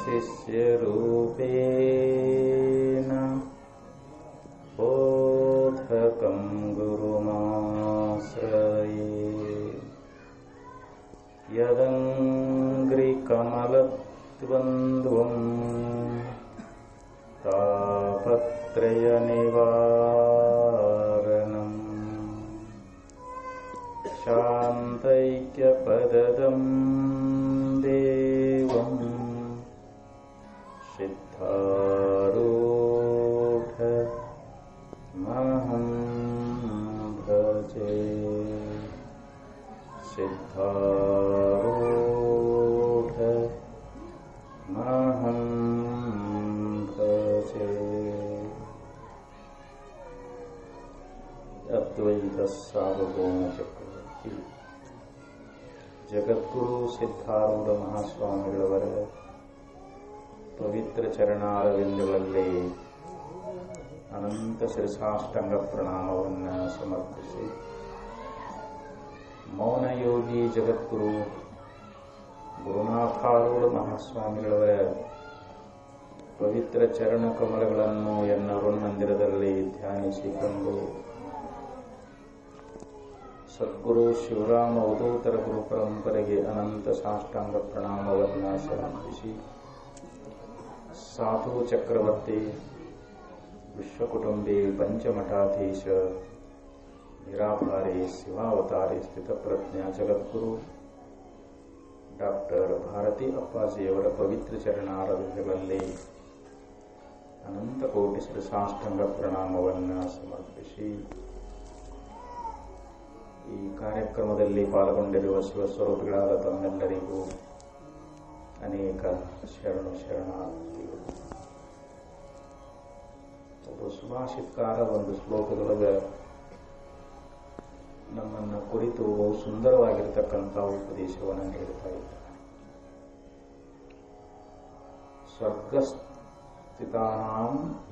शिष्यरूपेण बोधकं गुरुमाश्रये यदङ्घ्रिकमलद्वन्द्वं तापत्रयनिवारणम् शान्तैक्यपदं देवं सिद्धारूढमहं भजे सिद्धारूढमहं भजे। अद्वैत सार्वभौम चक्रवर्ती ಜಗದ್ಗುರು ಸಿದ್ಧಾರೂಢ ಮಹಾಸ್ವಾಮಿಗಳವರ ಪವಿತ್ರ ಚರಣಾರವಿಂದಗಳಲ್ಲಿ ಅನಂತ ಶಿರಸಾಷ್ಟಾಂಗ ಪ್ರಣಾಮವನ್ನು ಸಮರ್ಪಿಸಿ, ಮೌನಯೋಗಿ ಜಗದ್ಗುರು ಗುರುನಾಥಾರೂಢ ಮಹಾಸ್ವಾಮಿಗಳವರ ಪವಿತ್ರ ಚರಣ ಕಮಲಗಳನ್ನು ಎನ್ನ ಅರುಣಮಂದಿರದಲ್ಲಿ ಧ್ಯಾನಿಸಿಕೊಂಡು ಸದ್ಗುರು ಶಿವರಾಮ ಅವಧೂತರ ಗುರು ಪರಂಪರೆಗೆ ಅನಂತ ಸಾಷ್ಟಾಂಗ ಪ್ರಣಾಮವನ್ನು ಸಮರ್ಪಿಸಿ, ಸಾಧು ಚಕ್ರವರ್ತಿ ವಿಶ್ವಕುಟುಂಬಿ ಪಂಚಮಠಾಧೀಶ ನಿರಾಭಾರಿ ಶಿವಾವತಾರಿ ಸ್ಥಿತಪ್ರಜ್ಞ ಜಗದ್ಗುರು ಡಾಕ್ಟರ್ ಭಾರತಿ ಅಪ್ಪಾಜಿಯವರ ಪವಿತ್ರ ಚರಣಾರವಿಂದಗಳಲ್ಲಿ ಅನಂತ ಕೋಟಿ ಶಿರಸಾಷ್ಟಾಂಗ ಪ್ರಣಾಮವನ್ನು ಸಮರ್ಪಿಸಿ, ಈ ಕಾರ್ಯಕ್ರಮದಲ್ಲಿ ಪಾಲ್ಗೊಂಡಿರುವ ಶಿವಸ್ವರೂಪಿಗಳಾದ ತಮ್ಮೆಲ್ಲರಿಗೂ ಅನೇಕ ಶರಣಾರ್ಥಿಗಳು. ಒಬ್ಬ ಸುಭಾಷಿತಕಾರ ಒಂದು ಶ್ಲೋಕದೊಳಗೆ ನಮ್ಮನ್ನು ಕುರಿತು ಬಹು ಸುಂದರವಾಗಿರತಕ್ಕಂಥ ಉಪದೇಶವನ್ನು ನೀಡುತ್ತಾ ಇದ್ದಾರೆ. ಸ್ವರ್ಗಸ್ಥಿತಾನಾಂ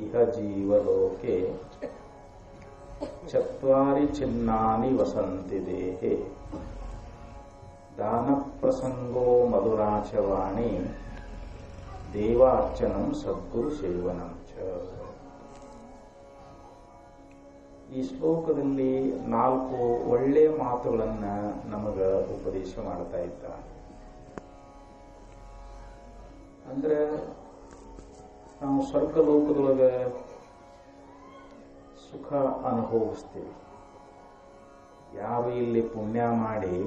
ಇಹ ಜೀವಲೋಕೆ ಚತ್ವಾರಿ ಚಿನ್ನಾನಿ ವಸಂತಿ ದೇಹೆ ದಾನ ಪ್ರಸಂಗೋ ಮಧುರಾಚವಾಣಿ ದೇವಾರ್ಚನಂ ಸದ್ಗುರು ಸೇವನಂ ಚ. ಈ ಶ್ಲೋಕದಲ್ಲಿ 4 ಒಳ್ಳೆಯ ಮಾತುಗಳನ್ನು ನಮಗ ಉಪದೇಶ ಮಾಡ್ತಾ ಇದ್ದಾರೆ. ಅಂದ್ರೆ ನಾವು ಸ್ವರ್ಗಲೋಕದೊಳಗೆ ಸುಖ ಅನುಭವಿಸ್ತೀವಿ. ಯಾರು ಇಲ್ಲಿ ಪುಣ್ಯ ಮಾಡಿ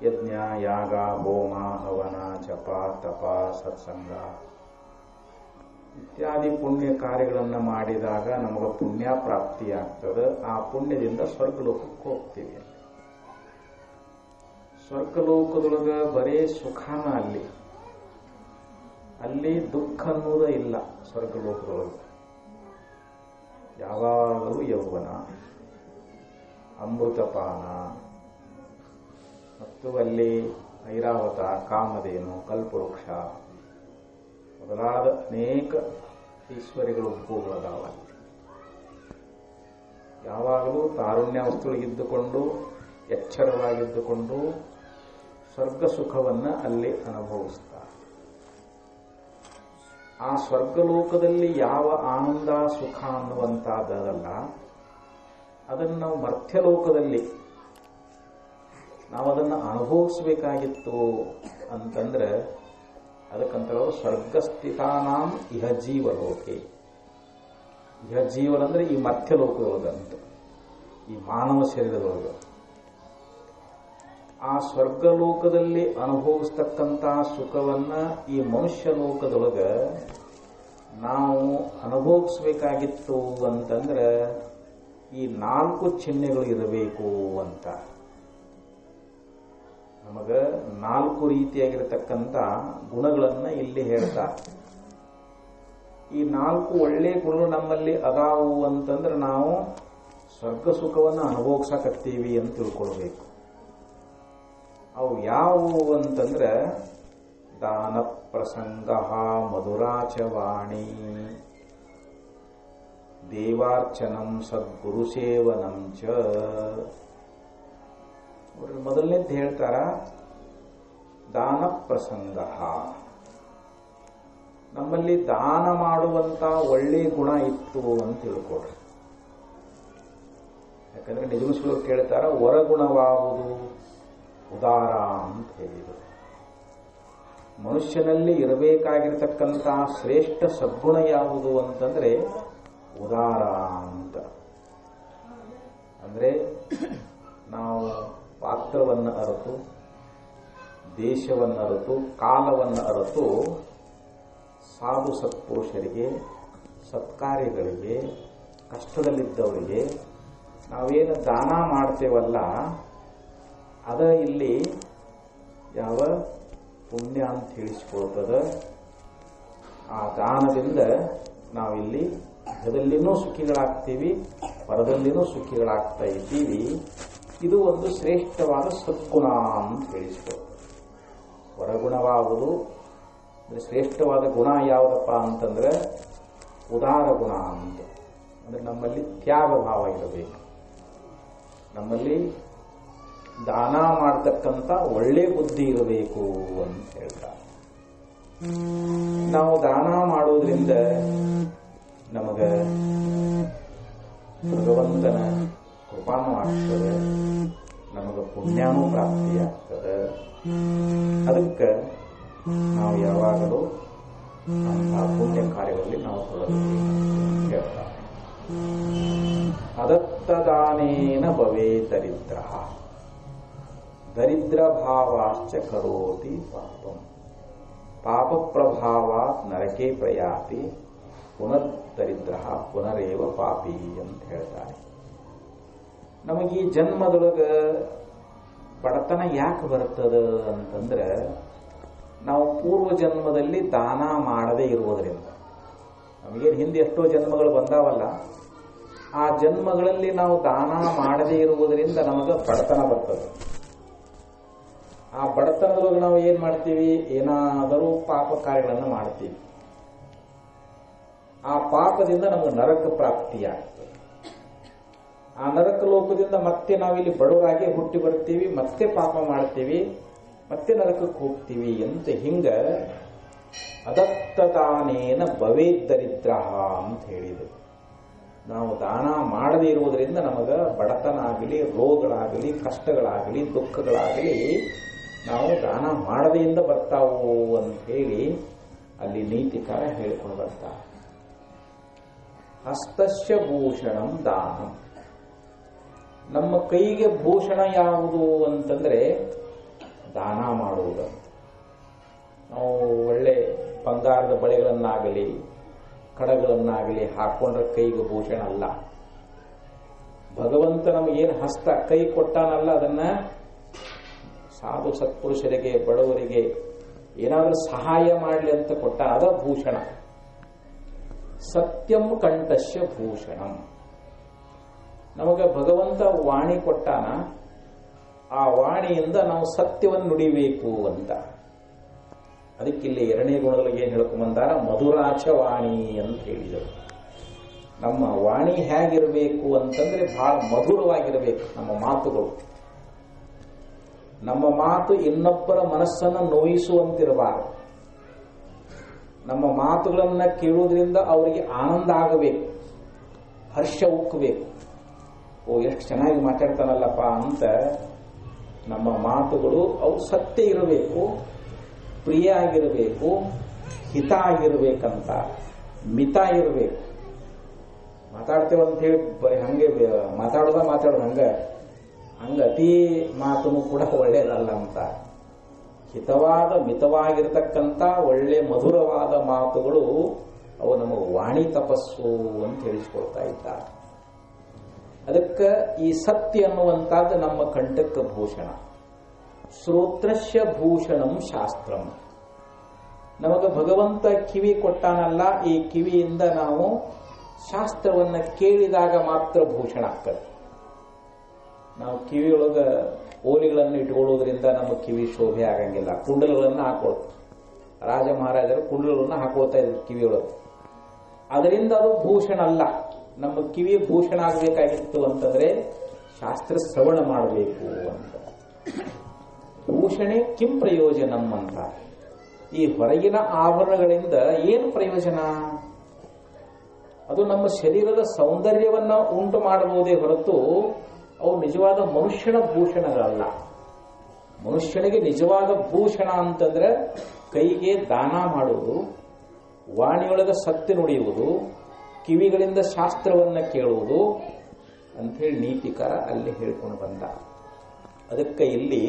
ಯಜ್ಞ ಯಾಗ ಹೋಮ ಹವನ ಜಪ ತಪ ಸತ್ಸಂಗ ಇತ್ಯಾದಿ ಪುಣ್ಯ ಕಾರ್ಯಗಳನ್ನು ಮಾಡಿದಾಗ ನಮಗೆ ಪುಣ್ಯ ಪ್ರಾಪ್ತಿಯಾಗ್ತದೆ. ಆ ಪುಣ್ಯದಿಂದ ಸ್ವರ್ಗಲೋಕಕ್ಕೆ ಹೋಗ್ತೀವಿ. ಸ್ವರ್ಗಲೋಕದೊಳಗೆ ಬರೇ ಸುಖನ ಅಲ್ಲಿ ದುಃಖ ಅನ್ನೋದೇ ಇಲ್ಲ. ಸ್ವರ್ಗಲೋಕದೊಳಗೆ ಯಾವಾಗಲೂ ಯೌವನ, ಅಮೃತಪಾನ ಮತ್ತು ಅಲ್ಲಿ ಐರಾವತ, ಕಾಮಧೇನು, ಕಲ್ಪವೃಕ್ಷ ಮೊದಲಾದ ಅನೇಕ ಈಶ್ವರಿಗಳು ಭೂಗಳದಾವ. ಯಾವಾಗಲೂ ತಾರುಣ್ಯಾವಸ್ಥೆಯೊಳಗಿದ್ದುಕೊಂಡು ಎಚ್ಚರವಾಗಿದ್ದುಕೊಂಡು ಸ್ವರ್ಗ ಸುಖವನ್ನು ಅಲ್ಲಿ ಅನುಭವಿಸ್ತಾರೆ. ಆ ಸ್ವರ್ಗಲೋಕದಲ್ಲಿ ಯಾವ ಆನಂದ ಸುಖ ಅನ್ನುವಂಥದ್ದಲ್ಲ, ಅದನ್ನು ನಾವು ಮರ್ತ್ಯಲೋಕದಲ್ಲಿ ನಾವು ಅದನ್ನು ಅನುಭವಿಸಬೇಕಾಗಿತ್ತು ಅಂತಂದ್ರೆ ಅದಕ್ಕಂತ ಸ್ವರ್ಗಸ್ಥಿತಾನಾಂ ಇಹ ಜೀವಲೋಕೆ. ಇಹ ಜೀವನಂದ್ರೆ ಈ ಮರ್ತ್ಯಲೋಕದೊಳಗಂತ, ಈ ಮಾನವ ಶರೀರದೊಳಗೆ. ಆ ಸ್ವರ್ಗಲೋಕದಲ್ಲಿ ಅನುಭವಿಸ್ತಕ್ಕಂಥ ಸುಖವನ್ನ ಈ ಮನುಷ್ಯ ಲೋಕದೊಳಗೆ ನಾವು ಅನುಭವಿಸಬೇಕಾಗಿತ್ತು ಅಂತಂದ್ರೆ ಈ 4 ಚಿಹ್ನೆಗಳು ಇರಬೇಕು ಅಂತ. ನಮಗ 4 ರೀತಿಯಾಗಿರತಕ್ಕಂಥ ಗುಣಗಳನ್ನ ಇಲ್ಲಿ ಹೇಳ್ತಾರೆ. ಈ 4 ಒಳ್ಳೆ ಗುಣಗಳು ನಮ್ಮಲ್ಲಿ ಅದಾವು ಅಂತಂದ್ರೆ ನಾವು ಸ್ವರ್ಗ ಸುಖವನ್ನು ಅನುಭವಿಸಕತ್ತೀವಿ ಅಂತ ತಿಳ್ಕೊಳ್ಬೇಕು. ಅವು ಯಾವುವು ಅಂತಂದ್ರೆ ದಾನ ಪ್ರಸಂಗ ಮಧುರಾಚವಾಣಿ ದೇವಾರ್ಚನಂ ಸದ್ಗುರು ಸೇವನಂ ಚ. ಮೊದಲನೇದ್ದು ಹೇಳ್ತಾರ ದಾನ ಪ್ರಸಂಗ. ನಮ್ಮಲ್ಲಿ ದಾನ ಮಾಡುವಂತ ಒಳ್ಳೆ ಗುಣ ಇತ್ತು ಅಂತ ತಿಳ್ಕೊಡ್ರಿ. ಯಾಕಂದ್ರೆ ನಿಜಮುಸ್ಲು ಕೇಳ್ತಾರ ವರಗುಣವಾವುದು ಉದಾರ ಅಂತ ಹೇಳಿದರು. ಮನುಷ್ಯನಲ್ಲಿ ಇರಬೇಕಾಗಿರ್ತಕ್ಕಂಥ ಶ್ರೇಷ್ಠ ಸದ್ಗುಣ ಯಾವುದು ಅಂತಂದ್ರೆ ಉದಾರ ಅಂತ. ಅಂದ್ರೆ ನಾವು ಪಾತ್ರವನ್ನು ಅರಿತು, ದೇಶವನ್ನು ಅರಿತು, ಕಾಲವನ್ನು ಅರಿತು ಸಾಧು ಸತ್ಪುರುಷರಿಗೆ, ಸತ್ಕಾರ್ಯಗಳಿಗೆ, ಕಷ್ಟದಲ್ಲಿದ್ದವರಿಗೆ ನಾವೇನು ದಾನ ಮಾಡ್ತೇವಲ್ಲ, ಅದ ಇಲ್ಲಿ ಯಾವ ಪುಣ್ಯ ಅಂತ ಹೇಳಿಸ್ಕೊಳ್ತದ. ಆ ದಾನದಿಂದ ನಾವಿಲ್ಲಿ ಇಹದಲ್ಲಿನೂ ಸುಖಿಗಳಾಗ್ತೀವಿ, ಪರದಲ್ಲಿನೂ ಸುಖಿಗಳಾಗ್ತಾ ಇದ್ದೀವಿ. ಇದು ಒಂದು ಶ್ರೇಷ್ಠವಾದ ಸದ್ಗುಣ ಅಂತ ಹೇಳಿಸ್ಕೊಳ್ತದೆ. ಹೊರಗುಣವಾಗುವುದು ಅಂದ್ರೆ ಶ್ರೇಷ್ಠವಾದ ಗುಣ ಯಾವುದಪ್ಪ ಅಂತಂದ್ರೆ ಉದಾರ ಗುಣ ಅಂತ. ಅಂದ್ರೆ ನಮ್ಮಲ್ಲಿ ತ್ಯಾಗ ಭಾವ ಇರಬೇಕು, ನಮ್ಮಲ್ಲಿ ದಾನ ಮಾಡತಕ್ಕಂಥ ಒಳ್ಳೆ ಬುದ್ಧಿ ಇರಬೇಕು ಅಂತ ಹೇಳ್ತಾರೆ. ನಾವು ದಾನ ಮಾಡೋದ್ರಿಂದ ನಮಗ ಭಗವಂತನ ಕೃಪಾನೂ ಆಗ್ತದೆ, ನಮಗ ಪುಣ್ಯನೂ ಪ್ರಾಪ್ತಿಯಾಗ್ತದೆ. ಅದಕ್ಕೆ ನಾವು ಯಾವಾಗಲೂ ಅಂತಹ ಪುಣ್ಯ ಕಾರ್ಯಗಳಲ್ಲಿ ನಾವು ತೊಡಗಬೇಕು ಹೇಳ್ತಾರೆ. ಅದತ್ತದಾನೇನ ಭವೇ ದರಿದ್ರ, ದರಿದ್ರ ಭಾವಾಶ್ಚ ಕರೋತಿ ಪಾಪಂ, ಪಾಪ ಪ್ರಭಾವಾತ್ ನರಕೆ ಪ್ರಯಾತಿ, ಪುನರ್ದರಿದ್ರ ಪುನರೇವ ಪಾಪಿ ಅಂತ ಹೇಳ್ತಾರೆ. ನಮಗೆ ಈ ಜನ್ಮದೊಳಗ ಬಡತನ ಯಾಕೆ ಬರ್ತದ ಅಂತಂದ್ರೆ ನಾವು ಪೂರ್ವ ಜನ್ಮದಲ್ಲಿ ದಾನ ಮಾಡದೇ ಇರುವುದರಿಂದ. ನಮಗೇನು ಹಿಂದೆ ಎಷ್ಟೋ ಜನ್ಮಗಳು ಬಂದಾವಲ್ಲ, ಆ ಜನ್ಮಗಳಲ್ಲಿ ನಾವು ದಾನ ಮಾಡದೇ ಇರುವುದರಿಂದ ನಮಗೆ ಬಡತನ ಬರ್ತದೆ. ಆ ಬಡತನದೊಳಗೆ ನಾವು ಏನ್ ಮಾಡ್ತೀವಿ, ಏನಾದರೂ ಪಾಪ ಕಾರ್ಯಗಳನ್ನು ಮಾಡ್ತೀವಿ. ಆ ಪಾಪದಿಂದ ನಮಗೆ ನರಕ ಪ್ರಾಪ್ತಿಯಾಗ್ತದೆ. ಆ ನರಕ ಲೋಕದಿಂದ ಮತ್ತೆ ನಾವಿಲ್ಲಿ ಬಡವರಾಗಿ ಹುಟ್ಟಿ ಬರ್ತೀವಿ, ಮತ್ತೆ ಪಾಪ ಮಾಡ್ತೀವಿ, ಮತ್ತೆ ನರಕಕ್ಕೆ ಹೋಗ್ತೀವಿ ಅಂತ. ಹಿಂಗ ಅದತ್ತದಾನೇನ ಭವೇ ದರಿದ್ರ ಅಂತ ಹೇಳಿದರು. ನಾವು ದಾನ ಮಾಡದೇ ಇರುವುದರಿಂದ ನಮಗ ಬಡತನ ಆಗಲಿ, ರೋಗಗಳಾಗಲಿ, ಕಷ್ಟಗಳಾಗಲಿ, ದುಃಖಗಳಾಗಲಿ ನಾವು ದಾನ ಮಾಡದೆಯಿಂದ ಬರ್ತಾವು ಅಂತ ಹೇಳಿ ಅಲ್ಲಿ ನೀತಿಕಾರ ಹೇಳಿಕೊಂಡು ಬರ್ತಾರೆ. ಹಸ್ತಸ್ಯ ಭೂಷಣಂ ದಾನಂ, ನಮ್ಮ ಕೈಗೆ ಭೂಷಣ ಯಾವುದು ಅಂತಂದ್ರೆ ದಾನ ಮಾಡುವುದಂತ. ನಾವು ಒಳ್ಳೆ ಬಂಗಾರದ ಬಳೆಗಳನ್ನಾಗಲಿ, ಕಡಗಳನ್ನಾಗಲಿ ಹಾಕೊಂಡ್ರೆ ಕೈಗೆ ಭೂಷಣ ಅಲ್ಲ. ಭಗವಂತ ನಮಗೇನು ಹಸ್ತ ಕೈ ಕೊಟ್ಟಾನಲ್ಲ, ಅದನ್ನ ಸಾಧು ಸತ್ಪುರುಷರಿಗೆ, ಬಡವರಿಗೆ ಏನಾದರೂ ಸಹಾಯ ಮಾಡಲಿ ಅಂತ ಕೊಟ್ಟಾನ, ಅದ ಭೂಷಣ. ಸತ್ಯಂ ಕಂಠಸ್ಯ ಭೂಷಣಂ, ನಮಗೆ ಭಗವಂತ ವಾಣಿ ಕೊಟ್ಟಾನ, ಆ ವಾಣಿಯಿಂದ ನಾವು ಸತ್ಯವನ್ನು ನುಡಿಬೇಕು ಅಂತ. ಅದಕ್ಕಿಲ್ಲಿ ಎರಡನೇ ಗುಣಗಳಿಗೆ ಏನ್ ಹೇಳ್ಕೊಂಬಂದಾರ, ಮಧುರಾಚ ವಾಣಿ ಅಂತ ಹೇಳಿದರು. ನಮ್ಮ ವಾಣಿ ಹೇಗಿರಬೇಕು ಅಂತಂದ್ರೆ ಬಹಳ ಮಧುರವಾಗಿರಬೇಕು ನಮ್ಮ ಮಾತುಗಳು. ನಮ್ಮ ಮಾತು ಇನ್ನೊಬ್ಬರ ಮನಸ್ಸನ್ನು ನೋಯಿಸುವಂತಿರಬಾರದು. ನಮ್ಮ ಮಾತುಗಳನ್ನ ಕೇಳುವುದರಿಂದ ಅವರಿಗೆ ಆನಂದ ಆಗಬೇಕು, ಹರ್ಷ ಉಕ್ಕಬೇಕು. ಓ, ಎಷ್ಟು ಚೆನ್ನಾಗಿ ಮಾತಾಡ್ತಾನಲ್ಲಪ್ಪ ಅಂತ ನಮ್ಮ ಮಾತುಗಳು ಅವು ಸತ್ಯ ಇರಬೇಕು, ಪ್ರಿಯ ಆಗಿರಬೇಕು, ಹಿತ ಆಗಿರ್ಬೇಕಂತ, ಮಿತ ಇರಬೇಕು. ಮಾತಾಡ್ತೇವಂತ ಹೇಳಿ ಬರೀ ಹಂಗೆ ಮಾತಾಡೋದು ಹಂಗ ಅತಿ ಮಾತನ್ನು ಕೂಡ ಒಳ್ಳೇದಲ್ಲ ಅಂತ. ಹಿತವಾದ, ಮಿತವಾಗಿರತಕ್ಕಂಥ ಒಳ್ಳೆ ಮಧುರವಾದ ಮಾತುಗಳು ಅವು ನಮಗೆ ವಾಣಿ ತಪಸ್ಸು ಅಂತ ಹೇಳಿಸ್ಕೊಳ್ತಾ ಇದ್ದಾರೆ. ಅದಕ್ಕೆ ಈ ಸತ್ಯ ಅನ್ನುವಂಥದ್ದು ನಮ್ಮ ಕಂಠಕ್ಕೆ ಭೂಷಣ. ಶ್ರೋತ್ರಸ್ಯ ಭೂಷಣಂ ಶಾಸ್ತ್ರಂ, ನಮಗೆ ಭಗವಂತ ಕಿವಿ ಕೊಟ್ಟಾನಲ್ಲ, ಈ ಕಿವಿಯಿಂದ ನಾವು ಶಾಸ್ತ್ರವನ್ನ ಕೇಳಿದಾಗ ಮಾತ್ರ ಭೂಷಣ ಆಗ್ತದೆ. ನಾವು ಕಿವಿಯೊಳಗ ಓಲಿಗಳನ್ನು ಇಟ್ಕೊಳ್ಳೋದ್ರಿಂದ ನಮ್ಮ ಕಿವಿ ಶೋಭೆ ಆಗಂಗಿಲ್ಲ. ಕುಂಡಲಗಳನ್ನು ಹಾಕೊಳ್ತೀವಿ. ರಾಜ ಮಹಾರಾಜರು ಕುಂಡಲಗಳನ್ನು ಹಾಕೊಳ್ತಾ ಇದ್ರು ಕಿವಿಯೊಳಗೆ. ಅದರಿಂದ ಅದು ಭೂಷಣ ಅಲ್ಲ. ನಮ್ಮ ಕಿವಿ ಭೂಷಣ ಆಗಬೇಕಾಗಿತ್ತು ಅಂತಂದ್ರೆ ಶಾಸ್ತ್ರ ಶ್ರವಣ ಮಾಡಬೇಕು ಅಂತ. ಭೂಷಣೆ ಕಿಂ ಪ್ರಯೋಜನಂ ಅಂತ. ಈ ಹೊರಗಿನ ಆಭರಣಗಳಿಂದ ಏನು ಪ್ರಯೋಜನ? ಅದು ನಮ್ಮ ಶರೀರದ ಸೌಂದರ್ಯವನ್ನ ಉಂಟು ಮಾಡಬಹುದೇ ಹೊರತು ಅವು ನಿಜವಾದ ಮನುಷ್ಯನ ಭೂಷಣಗಳಲ್ಲ. ಮನುಷ್ಯನಿಗೆ ನಿಜವಾದ ಭೂಷಣ ಅಂತಂದ್ರೆ ಕೈಗೆ ದಾನ ಮಾಡುವುದು, ವಾಣಿಯೊಳಗೆ ಸತ್ಯ ನುಡಿಯುವುದು, ಕಿವಿಗಳಿಂದ ಶಾಸ್ತ್ರವನ್ನ ಕೇಳುವುದು ಅಂಥೇಳಿ ನೀತಿಕಾರ ಅಲ್ಲಿ ಹೇಳಿಕೊಂಡು ಬಂದ. ಅದಕ್ಕೆ ಇಲ್ಲಿ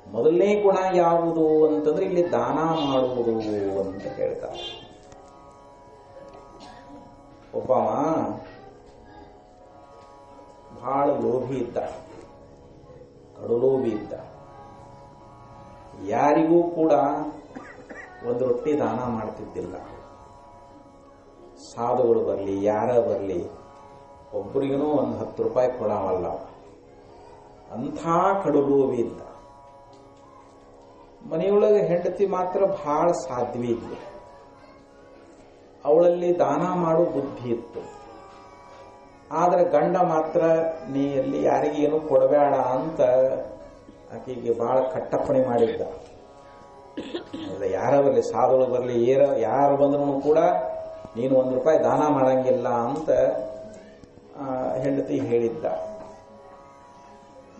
ಮೊದಲನೇ ಗುಣ ಯಾವುದು ಅಂತಂದ್ರೆ ಇಲ್ಲಿ ದಾನ ಮಾಡುವುದು ಅಂತ ಹೇಳ್ತಾರೆ. ಒಬ್ಬವ ಬಹಳ ಲೋಭಿ ಇದ್ದ, ಕಡುಲೋಭಿ ಇದ್ದ. ಯಾರಿಗೂ ಕೂಡ ಒಂದು ರೊಟ್ಟಿ ದಾನ ಮಾಡ್ತಿದ್ದಿಲ್ಲ. ಸಾಧುಗಳು ಬರಲಿ, ಯಾರ ಬರಲಿ, ಒಬ್ಬರಿಗೂ ಒಂದು 10 ರೂಪಾಯಿ ಕೊಡವಲ್ಲ. ಅಂಥ ಕಡುಲೋಭಿ ಇದ್ದ. ಮನೆಯೊಳಗೆ ಹೆಂಡತಿ ಮಾತ್ರ ಬಹಳ ಸಾಧ್ವಿ ಇದ್ಲು. ಅವಳಲ್ಲಿ ದಾನ ಮಾಡೋ ಬುದ್ಧಿ ಇತ್ತು. ಆದರೆ ಗಂಡ ಮಾತ್ರ ನೀ ಅಲ್ಲಿ ಯಾರಿಗೇನು ಕೊಡಬೇಡ ಅಂತ ಆಕೆಗೆ ಬಹಳ ಕಟ್ಟಪ್ಪಣೆ ಮಾಡಿದ್ದ. ಯಾರ ಬರಲಿ, ಸಾಧುಗಳು ಬರಲಿ, ಯಾರು ಬಂದ್ರು ಕೂಡ ನೀನು 1 ರೂಪಾಯಿ ದಾನ ಮಾಡಂಗಿಲ್ಲ ಅಂತ ಹೆಂಡತಿ ಹೇಳಿದ್ದ.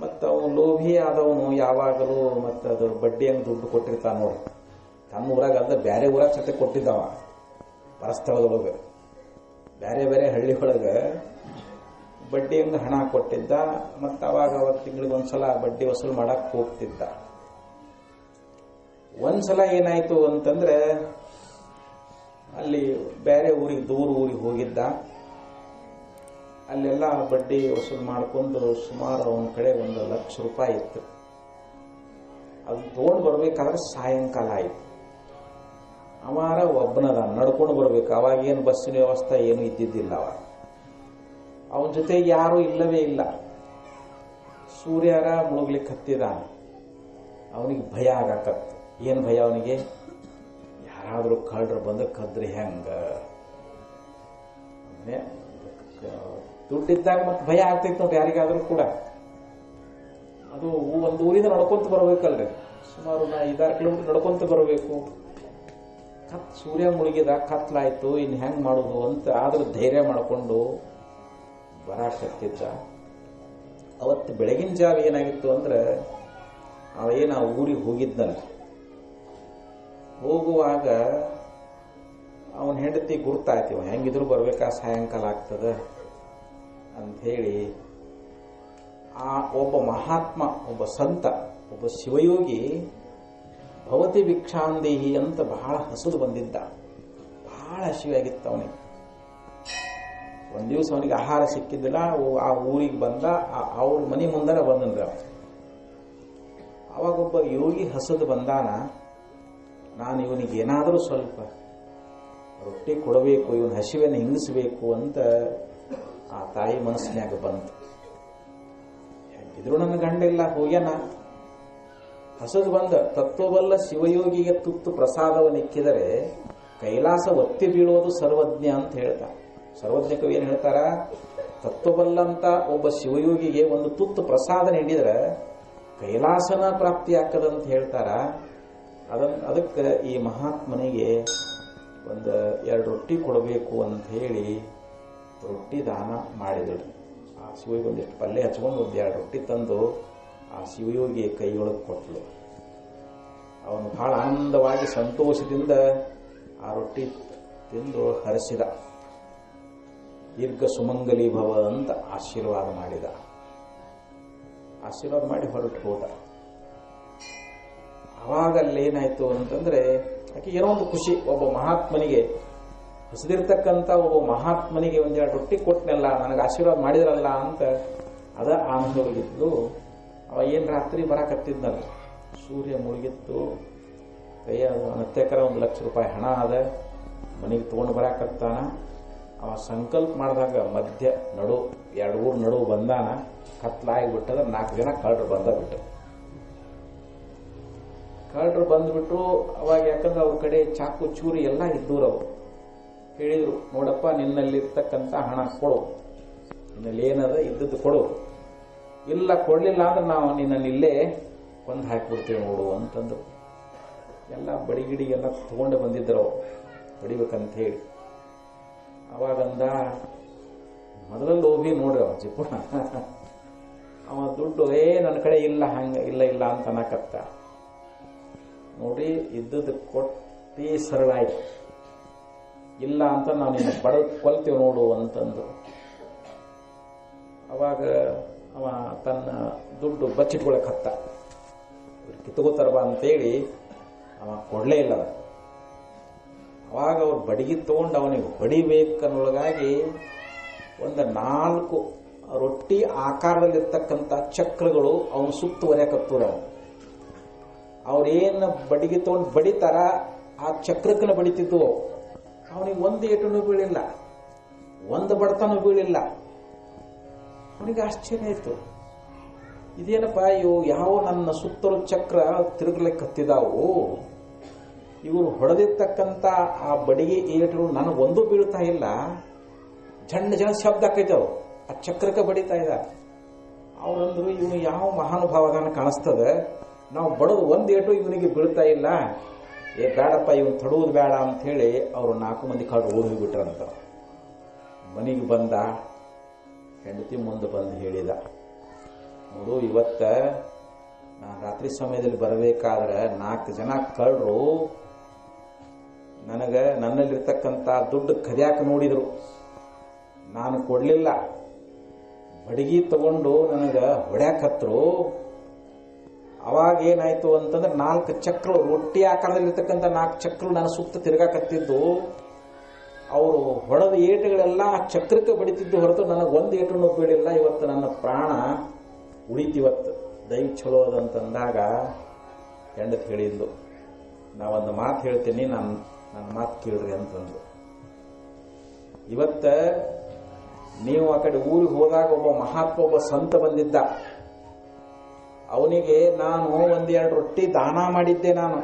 ಮತ್ತು ಅವನು ಲೋಭಿ ಆದವನು ಯಾವಾಗಲೂ ಮತ್ತು ಅದು ಬಡ್ಡಿಯನ್ನು ದುಡ್ಡು ಕೊಟ್ಟಿರ್ತಾನ ನೋಡಿ. ತನ್ನ ಊರಾಗ ಅಲ್ಲ, ಬೇರೆ ಊರಾಗ ಸತೆ ಕೊಟ್ಟಿದ್ದವ. ಪರಸ್ಥಳದೊಳಗೆ ಬೇರೆ ಬೇರೆ ಹಳ್ಳಿ ಒಳಗೆ ಬಡ್ಡಿಯಿಂದ ಹಣ ಕೊಟ್ಟಿದ್ದ. ಮತ್ತು ಅವಾಗ ತಿಂಗಳಿಗೆ ಒಂದ್ಸಲ ಬಡ್ಡಿ ವಸೂಲು ಮಾಡಕ್ಕೆ ಹೋಗ್ತಿದ್ದ. ಒಂದ್ಸಲ ಏನಾಯ್ತು ಅಂತಂದ್ರೆ ಅಲ್ಲಿ ಬೇರೆ ಊರಿಗೆ, ದೂರ ಊರಿಗೆ ಹೋಗಿದ್ದ. ಅಲ್ಲೆಲ್ಲ ಬಡ್ಡಿ ವಸೂಲು ಮಾಡ್ಕೊಂಡು ಸುಮಾರು ಅವನ ಕಡೆ 1 ಲಕ್ಷ ರೂಪಾಯಿ ಇತ್ತು. ಅದು ತಗೊಂಡು ಬರ್ಬೇಕಾದ್ರೆ ಸಾಯಂಕಾಲ ಆಯ್ತು. ಅವಾರ ಒಬ್ಬನದ ನಡ್ಕೊಂಡು ಬರ್ಬೇಕು. ಅವಾಗೇನು ಬಸ್ಸಿನ ವ್ಯವಸ್ಥೆ ಏನು ಇದ್ದಿದ್ದಿಲ್ಲ. ಅವನ ಜೊತೆ ಯಾರೂ ಇಲ್ಲವೇ ಇಲ್ಲ. ಸೂರ್ಯರ ಮುಳುಗ್ಲಿಕ್ಕೆ ಹತ್ತಿದಾನ. ಅವನಿಗೆ ಭಯ ಆಗಕತ್ತು. ಏನು ಭಯ ಅವನಿಗೆ? ಯಾರಾದರೂ ಕಳ್ಳರು ಬಂದು ಕದ್ರೆ ಹೆಂಗ? ದುಡ್ಡಿದ್ದಾಗ ಮತ್ತೆ ಭಯ ಆಗ್ತೈತೆ ನೋಡಿ ಯಾರಿಗಾದ್ರೂ ಕೂಡ. ಅದು ಒಂದು ಊರಿಂದ ನಡ್ಕೊಂತ ಬರ್ಬೇಕಲ್ರಿ, ಸುಮಾರು 5-6 ಕಿಲೋಮೀಟರ್ ನಡ್ಕೊಂತ ಬರಬೇಕು. ಸೂರ್ಯ ಮುಳುಗಿದ, ಕತ್ಲಾಯ್ತು, ಇನ್ನು ಹೆಂಗ್ ಮಾಡೋದು ಅಂತ ಆದ್ರೂ ಧೈರ್ಯ ಮಾಡಿಕೊಂಡು ಬರಾಕತ್ತಿದ್ದ. ಅವತ್ತು ಬೆಳಗಿನ ಜಾವ ಏನಾಗಿತ್ತು ಅಂದ್ರೆ ಅವೇನು ಆ ಊರಿಗೆ ಹೋಗಿದ್ನಲ್ಲ, ಹೋಗುವಾಗ ಅವನ ಹೆಂಡತಿ ಗುರ್ತಾಯ್ತೀವ, ಹೆಂಗಿದ್ರು ಬರ್ಬೇಕಾ, ಸಾಯಂಕಾಲ ಆಗ್ತದ ಅಂಥೇಳಿ ಆ ಒಬ್ಬ ಮಹಾತ್ಮ, ಒಬ್ಬ ಸಂತ, ಒಬ್ಬ ಶಿವಯೋಗಿ ಭವತಿ ಭಿಕ್ಷಾಂದೇಹಿ ಅಂತ ಬಹಳ ಹಸುದು ಬಂದಿದ್ದ. ಬಹಳ ಹಸಿವಾಗಿತ್ತು ಅವನಿಗೆ. ಒಂದ್ ದಿವಸ ಅವನಿಗೆ ಆಹಾರ ಸಿಕ್ಕಿದ್ದಿಲ್ಲ. ಆ ಊರಿಗೆ ಬಂದ, ಅವ್ರ ಮನೆ ಮುಂದರ ಬಂದಂದ್ರ. ಅವಾಗೊಬ್ಬ ಯೋಗಿ ಹಸದು ಬಂದಾನ. ನಾನು ಇವನಿಗೆ ಏನಾದರೂ ಸ್ವಲ್ಪ ರೊಟ್ಟಿ ಕೊಡಬೇಕು, ಇವನ ಹಸಿವೆಯನ್ನು ಹಿಂಗಿಸಬೇಕು ಅಂತ ಆ ತಾಯಿ ಮನಸ್ಸಿನಾಗ ಬಂತು. ಇದ್ರು ನನ್ನ ಗಂಡ ಇಲ್ಲ, ಹೋಗ್ಯಾನ. ಹಸದು ಬಂದ ತತ್ವಬಲ್ಲ ಶಿವಯೋಗಿಗೆ ತುತ್ತು ಪ್ರಸಾದವನ್ನಿಕ್ಕಿದರೆ ಕೈಲಾಸ ಒತ್ತಿ ಬೀಳುವುದು ಸರ್ವಜ್ಞ ಅಂತ ಹೇಳ್ತಾ. ಸರ್ವಜ್ಞ ಕವಿ ಏನ್ ಹೇಳ್ತಾರ? ತತ್ವಬಲ್ಲಂತ ಒಬ್ಬ ಶಿವಯೋಗಿಗೆ ಒಂದು ತುತ್ತು ಪ್ರಸಾದ ನೀಡಿದ್ರೆ ಕೈಲಾಸನ ಪ್ರಾಪ್ತಿ ಆಗ್ತದಂತ ಹೇಳ್ತಾರ. ಅದಕ್ಕೆ ಈ ಮಹಾತ್ಮನಿಗೆ 1-2 ರೊಟ್ಟಿ ಕೊಡಬೇಕು ಅಂತ ಹೇಳಿ ರೊಟ್ಟಿ ದಾನ ಮಾಡಿದಳು. ಆ ಶಿವಯೋಗಿ ಒಂದಿಷ್ಟು ಪಲ್ಯ ಹಚ್ಕೊಂಡು 1-2 ರೊಟ್ಟಿ ತಂದು ಆ ಶಿವಯೋಗಿ ಕೈಯೊಳಗೆ ಕೊಟ್ಟಳು. ಅವನು ಬಹಳ ಆನಂದವಾಗಿ ಸಂತೋಷದಿಂದ ಆ ರೊಟ್ಟಿ ತಿಂದು ಹರಸಿದ. ದೀರ್ಘ ಸುಮಂಗಲಿ ಭವ ಅಂತ ಆಶೀರ್ವಾದ ಮಾಡಿದ. ಆಶೀರ್ವಾದ ಮಾಡಿ ಹೊರಟು ಹೋದ. ಅವಾಗ ಅಲ್ಲೇನಾಯ್ತು ಅಂತಂದ್ರೆ ಆಕೆ ಏನೋ ಒಂದು ಖುಷಿ. ಒಬ್ಬ ಮಹಾತ್ಮನಿಗೆ, ಹಸಿದಿರ್ತಕ್ಕಂಥ ಒಬ್ಬ ಮಹಾತ್ಮನಿಗೆ 1-2 ರೊಟ್ಟಿ ಕೊಟ್ಟನೆಲ್ಲ, ನನಗೆ ಆಶೀರ್ವಾದ ಮಾಡಿದ್ರಲ್ಲ ಅಂತ ಅದ ಆನಂದವಾಗಿದ್ದು. ಅವ ಏನು ರಾತ್ರಿ ಬರಾಕತ್ತಿದ್ನಲ್ಲ, ಸೂರ್ಯ ಮುಳುಗಿತ್ತು, ಕೈಯ ಹತ್ತೆಕರ 1 ಲಕ್ಷ ರೂಪಾಯಿ ಹಣ ಅದ, ಮನೆಗೆ ತೊಗೊಂಡು ಬರಾಕತ್ತಾನ. ಅವ ಸಂಕಲ್ಪ ಮಾಡಿದಾಗ ಮಧ್ಯ ನಡು 2 ಊರು ನಡುವು ಬಂದಾನ. ಕತ್ಲಾಗಿಬಿಟ್ಟದ. 4 ಜನ ಕಳ್ಳರು ಬಂದ್ಬಿಟ್ರು. ಕಳ್ಳರು ಬಂದ್ಬಿಟ್ರು. ಅವಾಗ ಯಾಕಂದ್ರೆ ಅವ್ರ ಕಡೆ ಚಾಕು ಚೂರಿ ಎಲ್ಲ ಇದ್ದೂರು. ಅವರು ಹೇಳಿದ್ರು, ನೋಡಪ್ಪ ನಿನ್ನಲ್ಲಿರ್ತಕ್ಕಂಥ ಹಣ ಕೊಡು, ನಿನ್ನಲ್ಲಿ ಏನದ ಇದ್ದದ್ದು ಕೊಡು, ಇಲ್ಲ ಕೊಡ್ಲಿಲ್ಲ ಅಂದ್ರೆ ನಾವು ನಿನ್ನನ್ನು ಇಲ್ಲೇ ಕೊಂದು ಹಾಕಿಬಿಡ್ತೇವೆ ನೋಡು ಅಂತಂದ್ರು. ಎಲ್ಲ ಬಡಿಗಿಡಿ ಎಲ್ಲ ತಗೊಂಡು ಬಂದಿದ್ರು ಅವರು ಹೊಡಿಬೇಕಂತ ಹೇಳಿ. ಅವಾಗಂದ ಮೊದಲ ಲೋಭಿ ನೋಡ್ರಿ ಅವ ಜಿಪುಣ, ಅವ ದುಡ್ಡು ನನ್ನ ಕಡೆ ಇಲ್ಲ, ಹಂಗ ಇಲ್ಲ ಅಂತ ಅನ್ನಕತ್ತ. ನೋಡಿ ಇದ್ದದ್ದು ಕೊಟ್ಟಿ ಸರಳಾಯ್ತು. ಇಲ್ಲ ಅಂತ ನಾವು ನಿನ್ನ ಬಡದ್ ಕೊಲ್ತೀವಿ ನೋಡು ಅಂತಂದು. ಅವಾಗ ಅವ ತನ್ನ ದುಡ್ಡು ಬಚ್ಚಿಟ್ಕೊಳಕ್ ಹತ್ತ. ಕಿತ್ಕೋತಾರಬ ಅಂತೇಳಿ ಅವ ಕೊಡಲೇ ಇಲ್ಲ. ಅವಾಗ ಅವ್ರು ಬಡಿಗೆ ತಗೊಂಡು ಅವನಿಗೆ ಹೊಡಿಬೇಕನ್ನೊಳಗಾಗಿ ಒಂದು 4 ರೊಟ್ಟಿ ಆಕಾರದಲ್ಲಿರ್ತಕ್ಕಂಥ ಚಕ್ರಗಳು ಅವನು ಸುತ್ತುವರಿಯಕತ್ತೂರ. ಅವ್ರೇನು ಬಡಿಗೆ ತಗೊಂಡು ಬಡಿತಾರ ಆ ಚಕ್ರಕ್ಕನ ಬಡಿತಿದ್ವು. ಅವನಿಗೆ ಒಂದು ಏಟನೂ ಬೀಳಿಲ್ಲ, ಒಂದು ಬಡತನೂ ಬೀಳಿಲ್ಲ. ಅವನಿಗೆ ಆಶ್ಚರ್ಯ ಆಯಿತು, ಇದೇನಪ್ಪ ಇವು ಯಾವ ನನ್ನ ಸುತ್ತಲೂ ಚಕ್ರ ತಿರುಗಲಿಕ್ಕತ್ತಿದಾವು, ಇವರು ಹೊಡೆದಿರ್ತಕ್ಕಂಥ ಆ ಬಡಿಗೆ ಏಟು ನನಗೊಂದು ಬೀಳ್ತಾ ಇಲ್ಲ, ಜನ ಶಬ್ದ ಆಕೈತವು ಆ ಚಕ್ರಕ್ಕೆ ಬಡಿತಾ ಇದ್ದಾರೆ. ಅವರಂದ್ರು ಇವನು ಯಾವ ಮಹಾನುಭಾವದಾನ ಕಾಣಿಸ್ತದೆ, ನಾವು ಬಡದು ಒಂದು ಏಟು ಇವನಿಗೆ ಬೀಳ್ತಾ ಇಲ್ಲ, ಬೇಡಪ್ಪ ಇವನು ತಡುವುದು ಬೇಡ ಅಂತ ಹೇಳಿ ಅವರು 4 ಮಂದಿ ಕಾಡು ಓಡಿ ಹೋಗ್ಬಿಟ್ರಂತ. ಮನೆಗೆ ಬಂದ, ಹೆಂಡತಿ ಮುಂದೆ ಬಂದು ಹೇಳಿದ, ನೋಡು ಇವತ್ತ ನಾನು ರಾತ್ರಿ ಸಮಯದಲ್ಲಿ ಬರಬೇಕಾದ್ರೆ 4 ಜನ ಕಳ್ಳರು ನನ್ನಲ್ಲಿರ್ತಕ್ಕಂಥ ದುಡ್ಡು ಕದಿಯಾಕ ನೋಡಿದ್ರು, ನಾನು ಕೊಡ್ಲಿಲ್ಲ, ಬಡಗಿ ತಗೊಂಡು ನನಗೆ ಹೊಡ್ಯಾಕತ್ರು. ಅವಾಗ ಏನಾಯ್ತು ಅಂತಂದ್ರೆ 4 ಚಕ್ರಗಳು ರೊಟ್ಟಿ ಆಕಾರದಲ್ಲಿರ್ತಕ್ಕಂಥ 4 ಚಕ್ರಗಳು ನನ್ನ ಸುತ್ತ ತಿರುಗಾಕತ್ತಿದ್ದು, ಅವರು ಹೊಡೆದ ಏಟುಗಳೆಲ್ಲ ಆ ಚಕ್ರಕ್ಕೆ ಬಡಿತಿದ್ದು ಹೊರತು ನನಗೆ ಒಂದು ಏಟನ್ನು ಬೀಳಿಲ್ಲ. ಇವತ್ತು ನನ್ನ ಪ್ರಾಣ ಉಳಿತಿವತ್ತು, ದೈವ ಚಲೋ ಅದಂತಂದಾಗ ಹೆಂಡತಿ ಹೇಳಿದ್ಲು, ನಾವೊಂದು ಮಾತು ಹೇಳ್ತೀನಿ, ನನ್ನ ಮಾತು ಕೇಳ್ರಿ ಅಂತಂದು. ಇವತ್ತ ನೀವು ಆ ಕಡೆ ಊರಿಗೆ ಹೋದಾಗ ಒಬ್ಬ ಸಂತ ಬಂದಿದ್ದ, ಅವನಿಗೆ ನಾನು 1-2 ರೊಟ್ಟಿ ದಾನ ಮಾಡಿದ್ದೆ. ನಾನು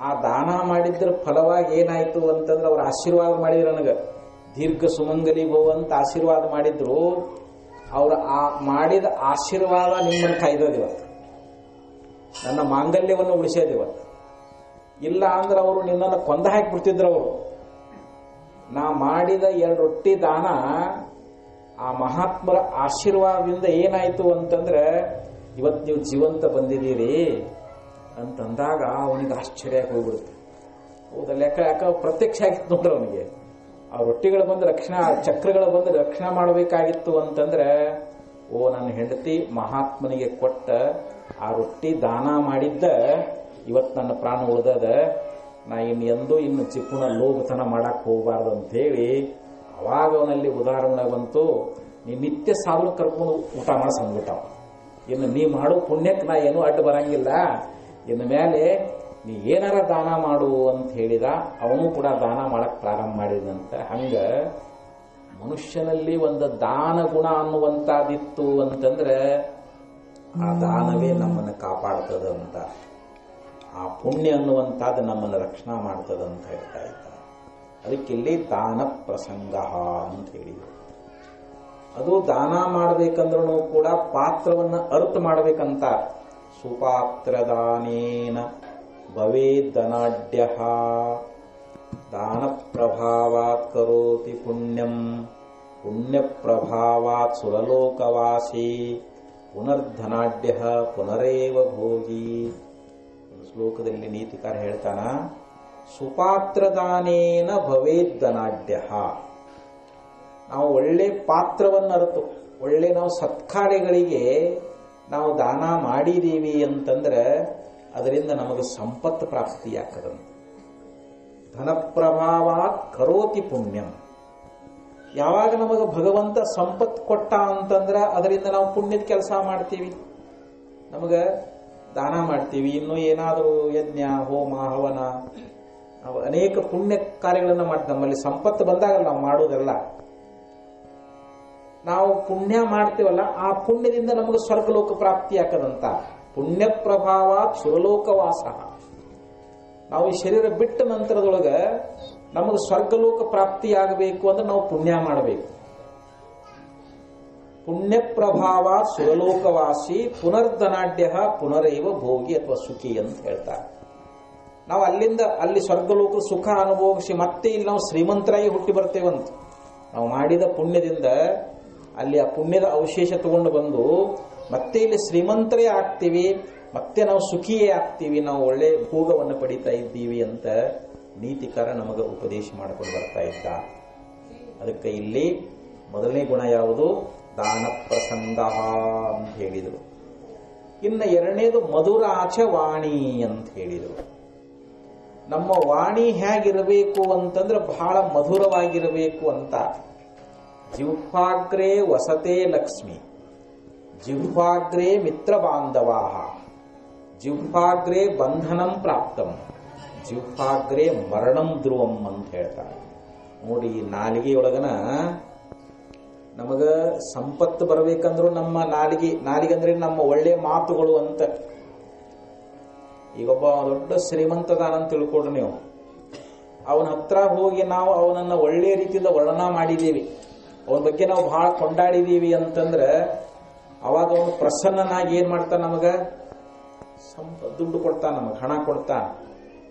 ಆ ದಾನ ಮಾಡಿದ್ರ ಫಲವಾಗಿ ಏನಾಯ್ತು ಅಂತಂದ್ರೆ ಅವ್ರ ಆಶೀರ್ವಾದ ಮಾಡಿದ್ರು, ನನಗೆ ದೀರ್ಘ ಸುಮಂಗಲಿ ಭವ ಅಂತ ಆಶೀರ್ವಾದ ಮಾಡಿದ್ರು. ಅವ್ರ ಆ ಮಾಡಿದ ಆಶೀರ್ವಾದ ನಿಮ್ಮನ್ನು ಕಾಯ್ದದಿವತ್ತು, ನನ್ನ ಮಾಂಗಲ್ಯವನ್ನು ಉಳಿಸೋದಿವತ್ತು. ಇಲ್ಲ ಅಂದ್ರೆ ಅವರು ನಿನ್ನನ್ನು ಕೊಂದ ಹಾಕಿಬಿಡ್ತಿದ್ರು. ಅವರು ನಾ ಮಾಡಿದ 2 ರೊಟ್ಟಿ ದಾನ ಆ ಮಹಾತ್ಮರ ಆಶೀರ್ವಾದದಿಂದ ಏನಾಯ್ತು ಅಂತಂದ್ರೆ ಇವತ್ತು ನೀವು ಜೀವಂತ ಬಂದಿದ್ದೀರಿ ಅಂತಂದಾಗ ಅವನಿಗೆ ಆಶ್ಚರ್ಯ ಹೋಗ್ಬಿಡುತ್ತೆ. ಹೌದಾ, ಲೆಕ್ಕ ಯಾಕೆ ಪ್ರತ್ಯಕ್ಷ ಆಗಿತ್ತು ನೋಡ್ರಿ ಅವನಿಗೆ. ಆ ರೊಟ್ಟಿಗಳು ಬಂದು ಚಕ್ರಗಳು ಬಂದು ರಕ್ಷಣೆ ಮಾಡಬೇಕಾಗಿತ್ತು ಅಂತಂದ್ರೆ, ನನ್ನ ಹೆಂಡತಿ ಮಹಾತ್ಮನಿಗೆ ಕೊಟ್ಟ ಆ ರೊಟ್ಟಿ ದಾನ ಮಾಡಿದ್ದ ಇವತ್ತು ನನ್ನ ಪ್ರಾಣ ಉಳಿದದ, ನಾ ಇನ್ನು ಚಿಪ್ಪುಣ ಲೋಭತನ ಮಾಡಕ್ ಹೋಗಬಾರ್ದು ಅಂತ ಹೇಳಿ ಅವಾಗ ಅವನಲ್ಲಿ ಉದಾಹರಣೆ ಬಂತು. ನೀ ನಿತ್ಯ ಸಾಧು ಕರ್ಕೊಂಡು ಊಟ ಮಾಡಿಸ್ಬಿಟ್ಟಾವ, ಇನ್ನು ನೀ ಮಾಡೋ ಪುಣ್ಯಕ್ಕೆ ನಾ ಏನೂ ಅಡ್ಡ ಬರಂಗಿಲ್ಲ, ಇನ್ನು ಮೇಲೆ ನೀ ಏನಾರ ದಾನ ಮಾಡು ಅಂತ ಹೇಳಿದ. ಅವನು ಕೂಡ ದಾನ ಮಾಡಕ್ ಪ್ರಾರಂಭ ಮಾಡಿದಂತ. ಹಂಗ ಮನುಷ್ಯನಲ್ಲಿ ಒಂದು ದಾನ ಗುಣ ಅನ್ನುವಂಥದ್ದಿತ್ತು ಅಂತಂದ್ರೆ ಆ ದಾನವೇ ನಮ್ಮನ್ನು ಕಾಪಾಡ್ತದಂತ, ಆ ಪುಣ್ಯ ಅನ್ನುವಂಥದ್ದು ನಮ್ಮನ್ನು ರಕ್ಷಣಾ ಮಾಡ್ತದಂತ ಹೇಳ್ತಾ ಇದ್ದಾರೆ. ಅದಕ್ಕಿಲ್ಲಿ ದಾನ ಪ್ರಸಂಗ ಅಂತ ಹೇಳಿದ್ರು. ಅದು ದಾನ ಮಾಡಬೇಕಂದ್ರೂ ಕೂಡ ಪಾತ್ರವನ್ನು ಅರ್ಥ ಮಾಡಬೇಕಂತ. ಸುಪಾತ್ರದಾನೇನ ಭವೇದನಾಢ್ಯ ದಾನ ಪ್ರಭಾವಾತ್ ಕರೋತಿ ಪುಣ್ಯಂ ಪುಣ್ಯ ಪ್ರಭಾವಾತ್ ಸುರಲೋಕವಾಸಿ ಪುನರ್ಧನಾಢ್ಯ ಪುನರೇವ ಭೋಗಿ. ಶ್ಲೋಕದಲ್ಲಿ ನೀತಿಕಾರ ಹೇಳ್ತಾನ, ಸುಪಾತ್ರದಾನೇನ ಭವೇದನಾಢ್ಯ. ನಾವು ಒಳ್ಳೆ ಪಾತ್ರವನ್ನು ಅರಿತು ಒಳ್ಳೆ ನಾವು ಸತ್ಕಾರ್ಯಗಳಿಗೆ ನಾವು ದಾನ ಮಾಡಿದೀವಿ ಅಂತಂದ್ರೆ ಅದರಿಂದ ನಮಗೆ ಸಂಪತ್ತು ಪ್ರಾಪ್ತಿಯಾಗ್ತದಂತ. ಧನಪ್ರಭಾವಾತ್ ಕರೋತಿ ಪುಣ್ಯಂ. ಯಾವಾಗ ನಮಗೆ ಭಗವಂತ ಸಂಪತ್ತು ಕೊಟ್ಟ ಅಂತಂದ್ರೆ ಅದರಿಂದ ನಾವು ಪುಣ್ಯದ ಕೆಲಸ ಮಾಡ್ತೀವಿ, ನಮಗೆ ದಾನ ಮಾಡ್ತೀವಿ, ಇನ್ನೂ ಏನಾದರೂ ಯಜ್ಞ ಹೋಮ ಹವನ ನಾವು ಅನೇಕ ಪುಣ್ಯ ಕಾರ್ಯಗಳನ್ನು ಮಾಡ್ತೀವಿ. ನಮ್ಮಲ್ಲಿ ಸಂಪತ್ತು ಬಂದಾಗ ನಾವು ಮಾಡೋದೆಲ್ಲ ನಾವು ಪುಣ್ಯ ಮಾಡ್ತೀವಲ್ಲ, ಆ ಪುಣ್ಯದಿಂದ ನಮಗೆ ಸ್ವರ್ಗಲೋಕ ಪ್ರಾಪ್ತಿ ಆಕದಂತ. ಪುಣ್ಯ ಪ್ರಭಾವ ಸುರಲೋಕವಾಸ. ನಾವು ಈ ಶರೀರ ಬಿಟ್ಟ ನಂತರದೊಳಗೆ ನಮಗೆ ಸ್ವರ್ಗಲೋಕ ಪ್ರಾಪ್ತಿಯಾಗಬೇಕು ಅಂದ್ರೆ ನಾವು ಪುಣ್ಯ ಮಾಡಬೇಕು. ಪುಣ್ಯ ಪ್ರಭಾವ ಸುರಲೋಕವಾಸಿ ಪುನರ್ಧನಾಢ್ಯ ಪುನರೇವ ಭೋಗಿ ಅಥವಾ ಸುಖಿ ಅಂತ ಹೇಳ್ತಾರೆ. ನಾವು ಅಲ್ಲಿಂದ ಅಲ್ಲಿ ಸ್ವರ್ಗಲೋಕ ಸುಖ ಅನುಭವಿಸಿ ಮತ್ತೆ ಇಲ್ಲಿ ನಾವು ಶ್ರೀಮಂತರಾಗಿ ಹುಟ್ಟಿ ಬರ್ತೇವಂತ. ನಾವು ಮಾಡಿದ ಪುಣ್ಯದಿಂದ ಅಲ್ಲಿ ಆ ಪುಣ್ಯದ ಅವಶೇಷ ತಗೊಂಡು ಬಂದು ಮತ್ತೆ ಇಲ್ಲಿ ಶ್ರೀಮಂತರೇ ಆಗ್ತೀವಿ, ಮತ್ತೆ ನಾವು ಸುಖಿಯೇ ಆಗ್ತೀವಿ, ನಾವು ಒಳ್ಳೆ ಭೋಗವನ್ನು ಪಡಿತಾ ಇದ್ದೀವಿ ಅಂತ ನೀತಿಕಾರ ನಮಗೆ ಉಪದೇಶ ಮಾಡಿಕೊಂಡು ಬರ್ತಾ ಇದ್ದ. ಅದಕ್ಕೆ ಇಲ್ಲಿ ಮೊದಲನೇ ಗುಣ ಯಾವುದು? ದಾನ ಪ್ರಸಂಗ ಅಂತ ಹೇಳಿದರು. ಇನ್ನು ಎರಡನೇದು ಮಧುರಾಚ ವಾಣಿ ಅಂತ ಹೇಳಿದರು. ನಮ್ಮ ವಾಣಿ ಹೇಗಿರಬೇಕು ಅಂತಂದ್ರೆ ಬಹಳ ಮಧುರವಾಗಿರಬೇಕು ಅಂತ. ಜಿಹ್ವಾಗ್ರೇ ವಸತೆ ಲಕ್ಷ್ಮಿ, ಜಿಹ್ವಾಗ್ರೇ ಮಿತ್ರ ಬಾಂಧವಾ, ಜಿಹ್ವಾಗ್ರೇ ಬಂಧನಂ ಪ್ರಾಪ್ತಂ, ಜಿಹ್ವಾಗ್ರೇ ಮರಣಂ ಧ್ರುವಂ ಅಂತ ಹೇಳ್ತಾರೆ. ನೋಡಿ, ನಾಲಿಗೆಯೊಳಗನ ನಮಗ ಸಂಪತ್ತು ಬರಬೇಕಂದ್ರೂ ನಮ್ಮ ನಾಲಿಗೆ ಅಂದ್ರೆ ನಮ್ಮ ಒಳ್ಳೆ ಮಾತುಗಳು ಅಂತ. ಈಗೊಬ್ಬ ದೊಡ್ಡ ಶ್ರೀಮಂತದಾನಂತ ತಿಳ್ಕೊಡ್ರಿ ನೀವು, ಅವನ ಹತ್ರ ಹೋಗಿ ನಾವು ಅವನನ್ನ ಒಳ್ಳೆ ರೀತಿಯಿಂದ ವರ್ಣನ ಮಾಡಿದ್ದೀವಿ, ಅವನ ಬಗ್ಗೆ ನಾವು ಬಹಳ ಕೊಂಡಾಡಿದೀವಿ ಅಂತಂದ್ರೆ ಅವಾಗ ಅವನು ಪ್ರಸನ್ನನಾಗಿ ಏನ್ ಮಾಡ್ತಾನ? ನಮಗ ದುಡ್ಡು ಕೊಡ್ತಾನ, ನಮಗೆ ಹಣ ಕೊಡ್ತಾನ.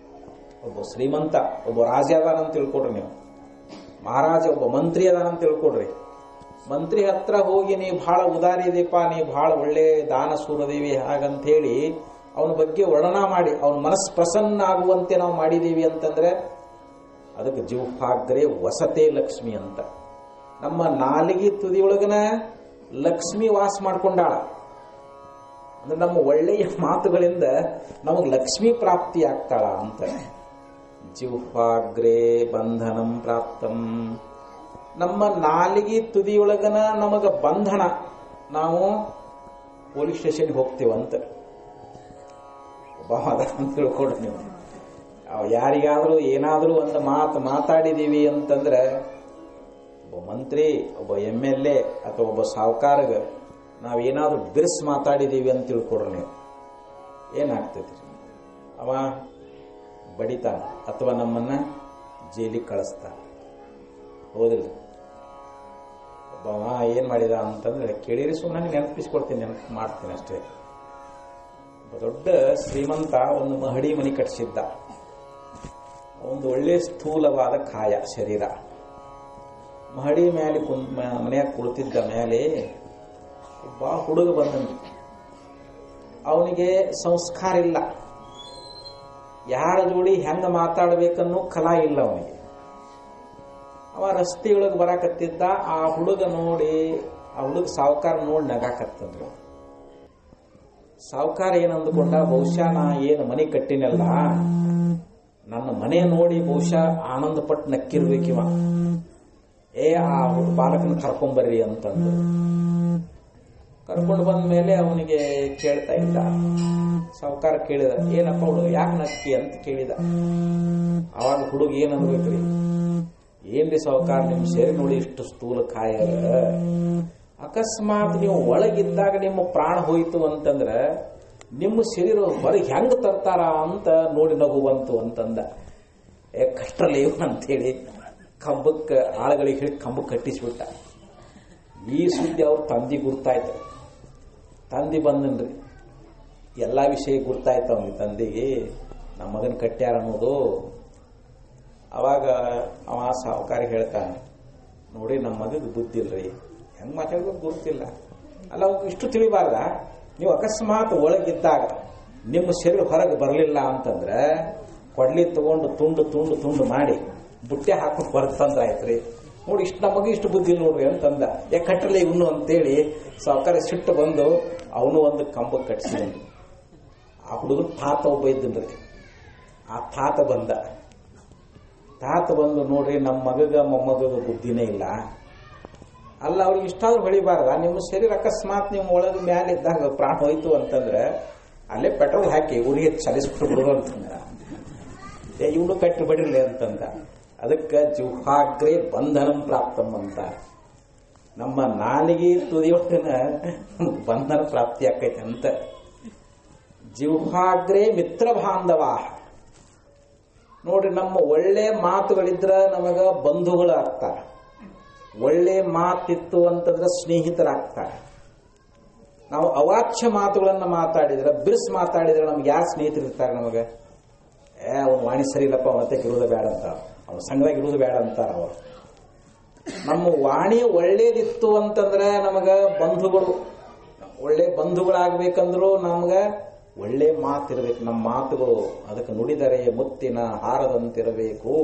ಒಬ್ಬ ಶ್ರೀಮಂತ, ಒಬ್ಬ ರಾಜ ಅದಾನಂತ ತಿಳ್ಕೊಡ್ರಿ ನೀವು, ಮಹಾರಾಜ ಒಬ್ಬ ಮಂತ್ರಿ ಅದಾನಂತ ತಿಳ್ಕೊಡ್ರಿ. ಮಂತ್ರಿ ಹತ್ರ ಹೋಗಿ ನೀ ಬಹಳ ಉದಾರಿದೀಪ, ನೀ ಬಹಳ ಒಳ್ಳೆ ದಾನ ಸೂರದೇವಿ ಹಾಗಂತ ಹೇಳಿ ಅವನ ಬಗ್ಗೆ ವರ್ಣನ ಮಾಡಿ ಅವನ ಮನಸ್ಸು ಪ್ರಸನ್ನ ಆಗುವಂತೆ ನಾವು ಮಾಡಿದೀವಿ ಅಂತಂದ್ರೆ ಅದಕ್ಕೆ ಜಿಹ್ವಾಗ್ರೇ ವಸತೆ ಲಕ್ಷ್ಮಿ ಅಂತ. ನಮ್ಮ ನಾಲಿಗೆ ತುದಿಯೊಳಗನ ಲಕ್ಷ್ಮಿ ವಾಸ ಮಾಡ್ಕೊಂಡಾಳ ಅಂದ್ರೆ ನಮ್ಮ ಒಳ್ಳೆಯ ಮಾತುಗಳಿಂದ ನಮಗೆ ಲಕ್ಷ್ಮಿ ಪ್ರಾಪ್ತಿ ಆಗ್ತಾಳ ಅಂತ. ಜಿಹ್ವಾಗ್ರೇ ಬಂಧನಂ ಪ್ರಾಪ್ತಂ. ನಮ್ಮ ನಾಲಿಗೆ ತುದಿಯೊಳಗನ ನಮಗ ಬಂಧನ, ನಾವು ಪೊಲೀಸ್ ಸ್ಟೇಷನ್ಗೆ ಹೋಗ್ತೇವಂತ. ಅಂತ ತಿಳ್ಕೊಡ್ರಿ ನೀವು, ಯಾರಿಗಾದ್ರೂ ಏನಾದ್ರೂ ಒಂದು ಮಾತಾಡಿದೀವಿ ಅಂತಂದ್ರೆ ಒಬ್ಬ ಮಂತ್ರಿ, ಒಬ್ಬ MLA ಅಥವಾ ಒಬ್ಬ ಸಾಹುಕಾರಗ ನಾವೇನಾದ್ರೂ ಬಿರ್ಸ್ ಮಾತಾಡಿದೀವಿ ಅಂತ ತಿಳ್ಕೊಡ್ರಿ ನೀವು, ಏನಾಗ್ತೈತಿ? ಅವ ಬಡಿತಾನ ಅಥವಾ ನಮ್ಮನ್ನ ಜೈಲಿಗೆ ಕಳಿಸ್ತಾನ, ಹೌದಿಲ್ಲ? ಒಬ್ಬ ಏನ್ ಮಾಡಿದ ಅಂತಂದ್ರೆ ಕೇಳಿರಿ, ಸುಮ್ಮನೆ ನೆನಪಿಸ್ಕೊಡ್ತೀನಿ, ನೆನಪು ಮಾಡ್ತೀನಿ ಅಷ್ಟೇ. ಒಬ್ಬ ದೊಡ್ಡ ಶ್ರೀಮಂತ ಒಂದು ಮಹಡಿ ಮನೆ ಕಟ್ಟಿಸಿದ್ದ. ಒಂದು ಒಳ್ಳೆ ಸ್ಥೂಲವಾದ ಕಾಯ ಶರೀರ. ಮಹಡಿ ಮೇಲೆ ಮನೆಯಾಗ ಕುಳಿತಿದ್ದ ಮೇಲೆ ಒಬ್ಬ ಹುಡುಗ ಬಂದನು. ಅವನಿಗೆ ಸಂಸ್ಕಾರ ಇಲ್ಲ, ಯಾರ ಜೋಡಿ ಹೆಂಗ ಮಾತಾಡಬೇಕನ್ನೋ ಕಲಾ ಇಲ್ಲ ಅವನಿಗೆ. ಅವ ರಸ್ತೆಯೊಳಗೆ ಬರಾಕತ್ತಿದ್ದ. ಆ ಹುಡುಗ ನೋಡಿ, ಆ ಹುಡುಗ ಸಾವುಕಾರ ನೋಡಿ ನಗಾಕತ್ತಂದ್ರು. ಸಾವುಕಾರ ಏನಂದುಕೊಂಡ, ಬಹುಶಃ ನಾ ಏನು ಮನೆ ಕಟ್ಟಿನಲ್ಲ, ನನ್ನ ಮನೆ ನೋಡಿ ಬಹುಶಃ ಆನಂದ ಪಟ್ಟು ನಕ್ಕಿರ್ಬೇಕಿವ, ಆ ಬಾಲಕನ ಕರ್ಕೊಂಬರ್ರಿ ಅಂತಂದ್ರು. ಕರ್ಕೊಂಡು ಬಂದ ಮೇಲೆ ಅವನಿಗೆ ಕೇಳ್ತಾ ಇದ್ದ. ಸಾವುಕಾರ ಕೇಳಿದ, ಏನಪ್ಪ ಹುಡುಗ ಯಾಕೆ ನಕ್ಕಿ ಅಂತ ಕೇಳಿದ. ಅವಾಗ ಹುಡುಗ ಏನ್ ಅನ್ಬೇಕ್ರಿ, ಏನ್ರಿ ಸಾವುಕಾರ ನಿಮ್ ಸೇರಿ ನೋಡಿ ಇಷ್ಟು ಸ್ಥೂಲ ಕಾಯ, ಅಕಸ್ಮಾತ್ ನೀವು ಒಳಗಿದ್ದಾಗ ನಿಮ್ಮ ಪ್ರಾಣ ಹೋಯಿತು ಅಂತಂದ್ರ ನಿಮ್ಮ ಶರೀರ ಹೊರಗೆ ಹೆಂಗ ತರ್ತಾರ ಅಂತ ನೋಡಿ ನಗು ಬಂತು ಅಂತಂದ. ಕಷ್ಟಲ್ಲ ಅಂತೇಳಿ ಕಂಬಕ್ಕೆ ಆಳುಗಳಿಗೆ ಹೇಳಿ ಕಂಬಕ್ಕೆ ಕಟ್ಟಿಸ್ಬಿಟ್ಟ. ಈ ಸುದ್ದಿ ಅವ್ರ ತಂದಿ ಗುರ್ತಾಯ್ತು. ತಂದಿ ಬಂದನ್ರಿ, ಎಲ್ಲಾ ವಿಷಯ ಗುರ್ತಾಯ್ತು ಅವನಿಗೆ. ತಂದಿಗೆ ನಮ್ಮ ಮಗನ ಕಟ್ಟ್ಯಾರ ಅನ್ನೋದು. ಅವಾಗ ಅವ ಸಾಹುಕಾರಿ ಹೇಳ್ತಾನೆ, ನೋಡಿ ನಮ್ಮ ಮಗಗೆ ಬುದ್ಧಿ ಇಲ್ರಿ, ಹೆಂಗ್ ಮಾತಾಡ್ಬೇಕು ಗುರುತಿಲ್ಲ. ಅಲ್ಲ ಅವಾಗ ಇಷ್ಟು ತಿಳಿಬಾರ್ದ, ನೀವು ಅಕಸ್ಮಾತ್ ಒಳಗಿದ್ದಾಗ ನಿಮ್ಮ ಶರೀರ ಹೊರಗೆ ಬರಲಿಲ್ಲ ಅಂತಂದ್ರೆ ಕೊಡ್ಲಿ ತಗೊಂಡು ತುಂಡು ತುಂಡು ತುಂಡು ಮಾಡಿ ಬುಟ್ಟೆ ಹಾಕೊಂಡು ಹೊರಗೆ ತಂದ್ರಾಯ್ತ್ರಿ. ನೋಡಿ ಇಷ್ಟು ನಮಗೆ ಇಷ್ಟು ಬುದ್ಧಿ ನೋಡ್ರಿ ಅಂತಂದ. ಕಟ್ಟಲೆ ಇವನು ಅಂತೇಳಿ ಸಾವುಕಾರ ಸಿಟ್ಟು ಬಂದು ಅವನು ಒಂದು ಕಂಬಕ್ಕೆ ಕಟ್ಟಿಸಿದನು. ಆ ಹುಡುಗನ ತಾತ ಒಬ್ಬ ಇದ್ದನ್ರಿ. ಆ ತಾತ ಬಂದು ನೋಡ್ರಿ ನಮ್ಮ ಮಗಗ ಮೊಮ್ಮಗಗ ಬುದ್ಧಿನೇ ಇಲ್ಲ. ಅಲ್ಲ ಅವ್ರಿಗೆ ಇಷ್ಟಾದ್ರೂ ಹೊಳಿಬಾರ್ದ, ನಿಮ್ಮ ಶರೀರ ಅಕಸ್ಮಾತ್ ನಿಮ್ಮ ಒಳಗ ಮ್ಯಾಲೆ ಇದ್ದಾಗ ಪ್ರಾಣ ಹೋಯ್ತು ಅಂತಂದ್ರೆ ಅಲ್ಲೇ ಪೆಟ್ರೋಲ್ ಹಾಕಿ ಊರಿಗೆ ಚಲಿಸ್ಬಿಟ್ಟು ಬಿಡು ಅಂತಂದ. ಇವನು ಕಟ್ಟಿ ಬಿಡಿರ್ಲಿ ಅಂತಂದ. ಅದಕ್ಕೆ ಜಿಹ್ವಾಗ್ರೇ ಬಂಧನಂ ಪ್ರಾಪ್ತಂ ಅಂತ. ನಮ್ಮ ನಾಲಿಗೆ ತುದಿಯೊಟ್ಟಿನ ಬಂಧನ ಪ್ರಾಪ್ತಿ ಆಕೈತೆ ಅಂತ. ಜಿಹ್ವಾಗ್ರೇ ಮಿತ್ರ ಬಾಂಧವ. ನೋಡ್ರಿ, ನಮ್ಮ ಒಳ್ಳೆ ಮಾತುಗಳಿದ್ರ ನಮಗ ಬಂಧುಗಳು ಆಗ್ತಾರೆ. ಒಳ್ಳೆ ಮಾತಿತ್ತು ಅಂತಂದ್ರೆ ಸ್ನೇಹಿತರಾಗ್ತಾರೆ. ನಾವು ಅವಾಚ್ಯ ಮಾತುಗಳನ್ನ ಮಾತಾಡಿದ್ರೆ, ಬಿರ್ಸ್ ಮಾತಾಡಿದ್ರೆ ನಮ್ಗೆ ಯಾರು ಸ್ನೇಹಿತರಿರ್ತಾರೆ? ನಮಗೆ ಅವನು ವಾಣಿ ಸರಿ ಇಲ್ಲಪ್ಪ, ಮತ್ತೆ ಇರುವುದು ಬೇಡ ಅಂತ, ಅವನ ಸಂಘದಾಗ ಇರುವುದು ಬೇಡ ಅಂತಾರ ಅವರು. ನಮ್ಮ ವಾಣಿ ಒಳ್ಳೇದಿತ್ತು ಅಂತಂದ್ರೆ ನಮಗ ಬಂಧುಗಳು, ಒಳ್ಳೆ ಬಂಧುಗಳಾಗಬೇಕಂದ್ರೂ ನಮ್ಗೆ ಒಳ್ಳೆ ಮಾತಿರ್ಬೇಕು. ನಮ್ಮ ಮಾತುಗಳು ಅದಕ್ಕೆ ನುಡಿದರೆ ಮುತ್ತಿನ ಹಾರದಂತಿರಬೇಕು,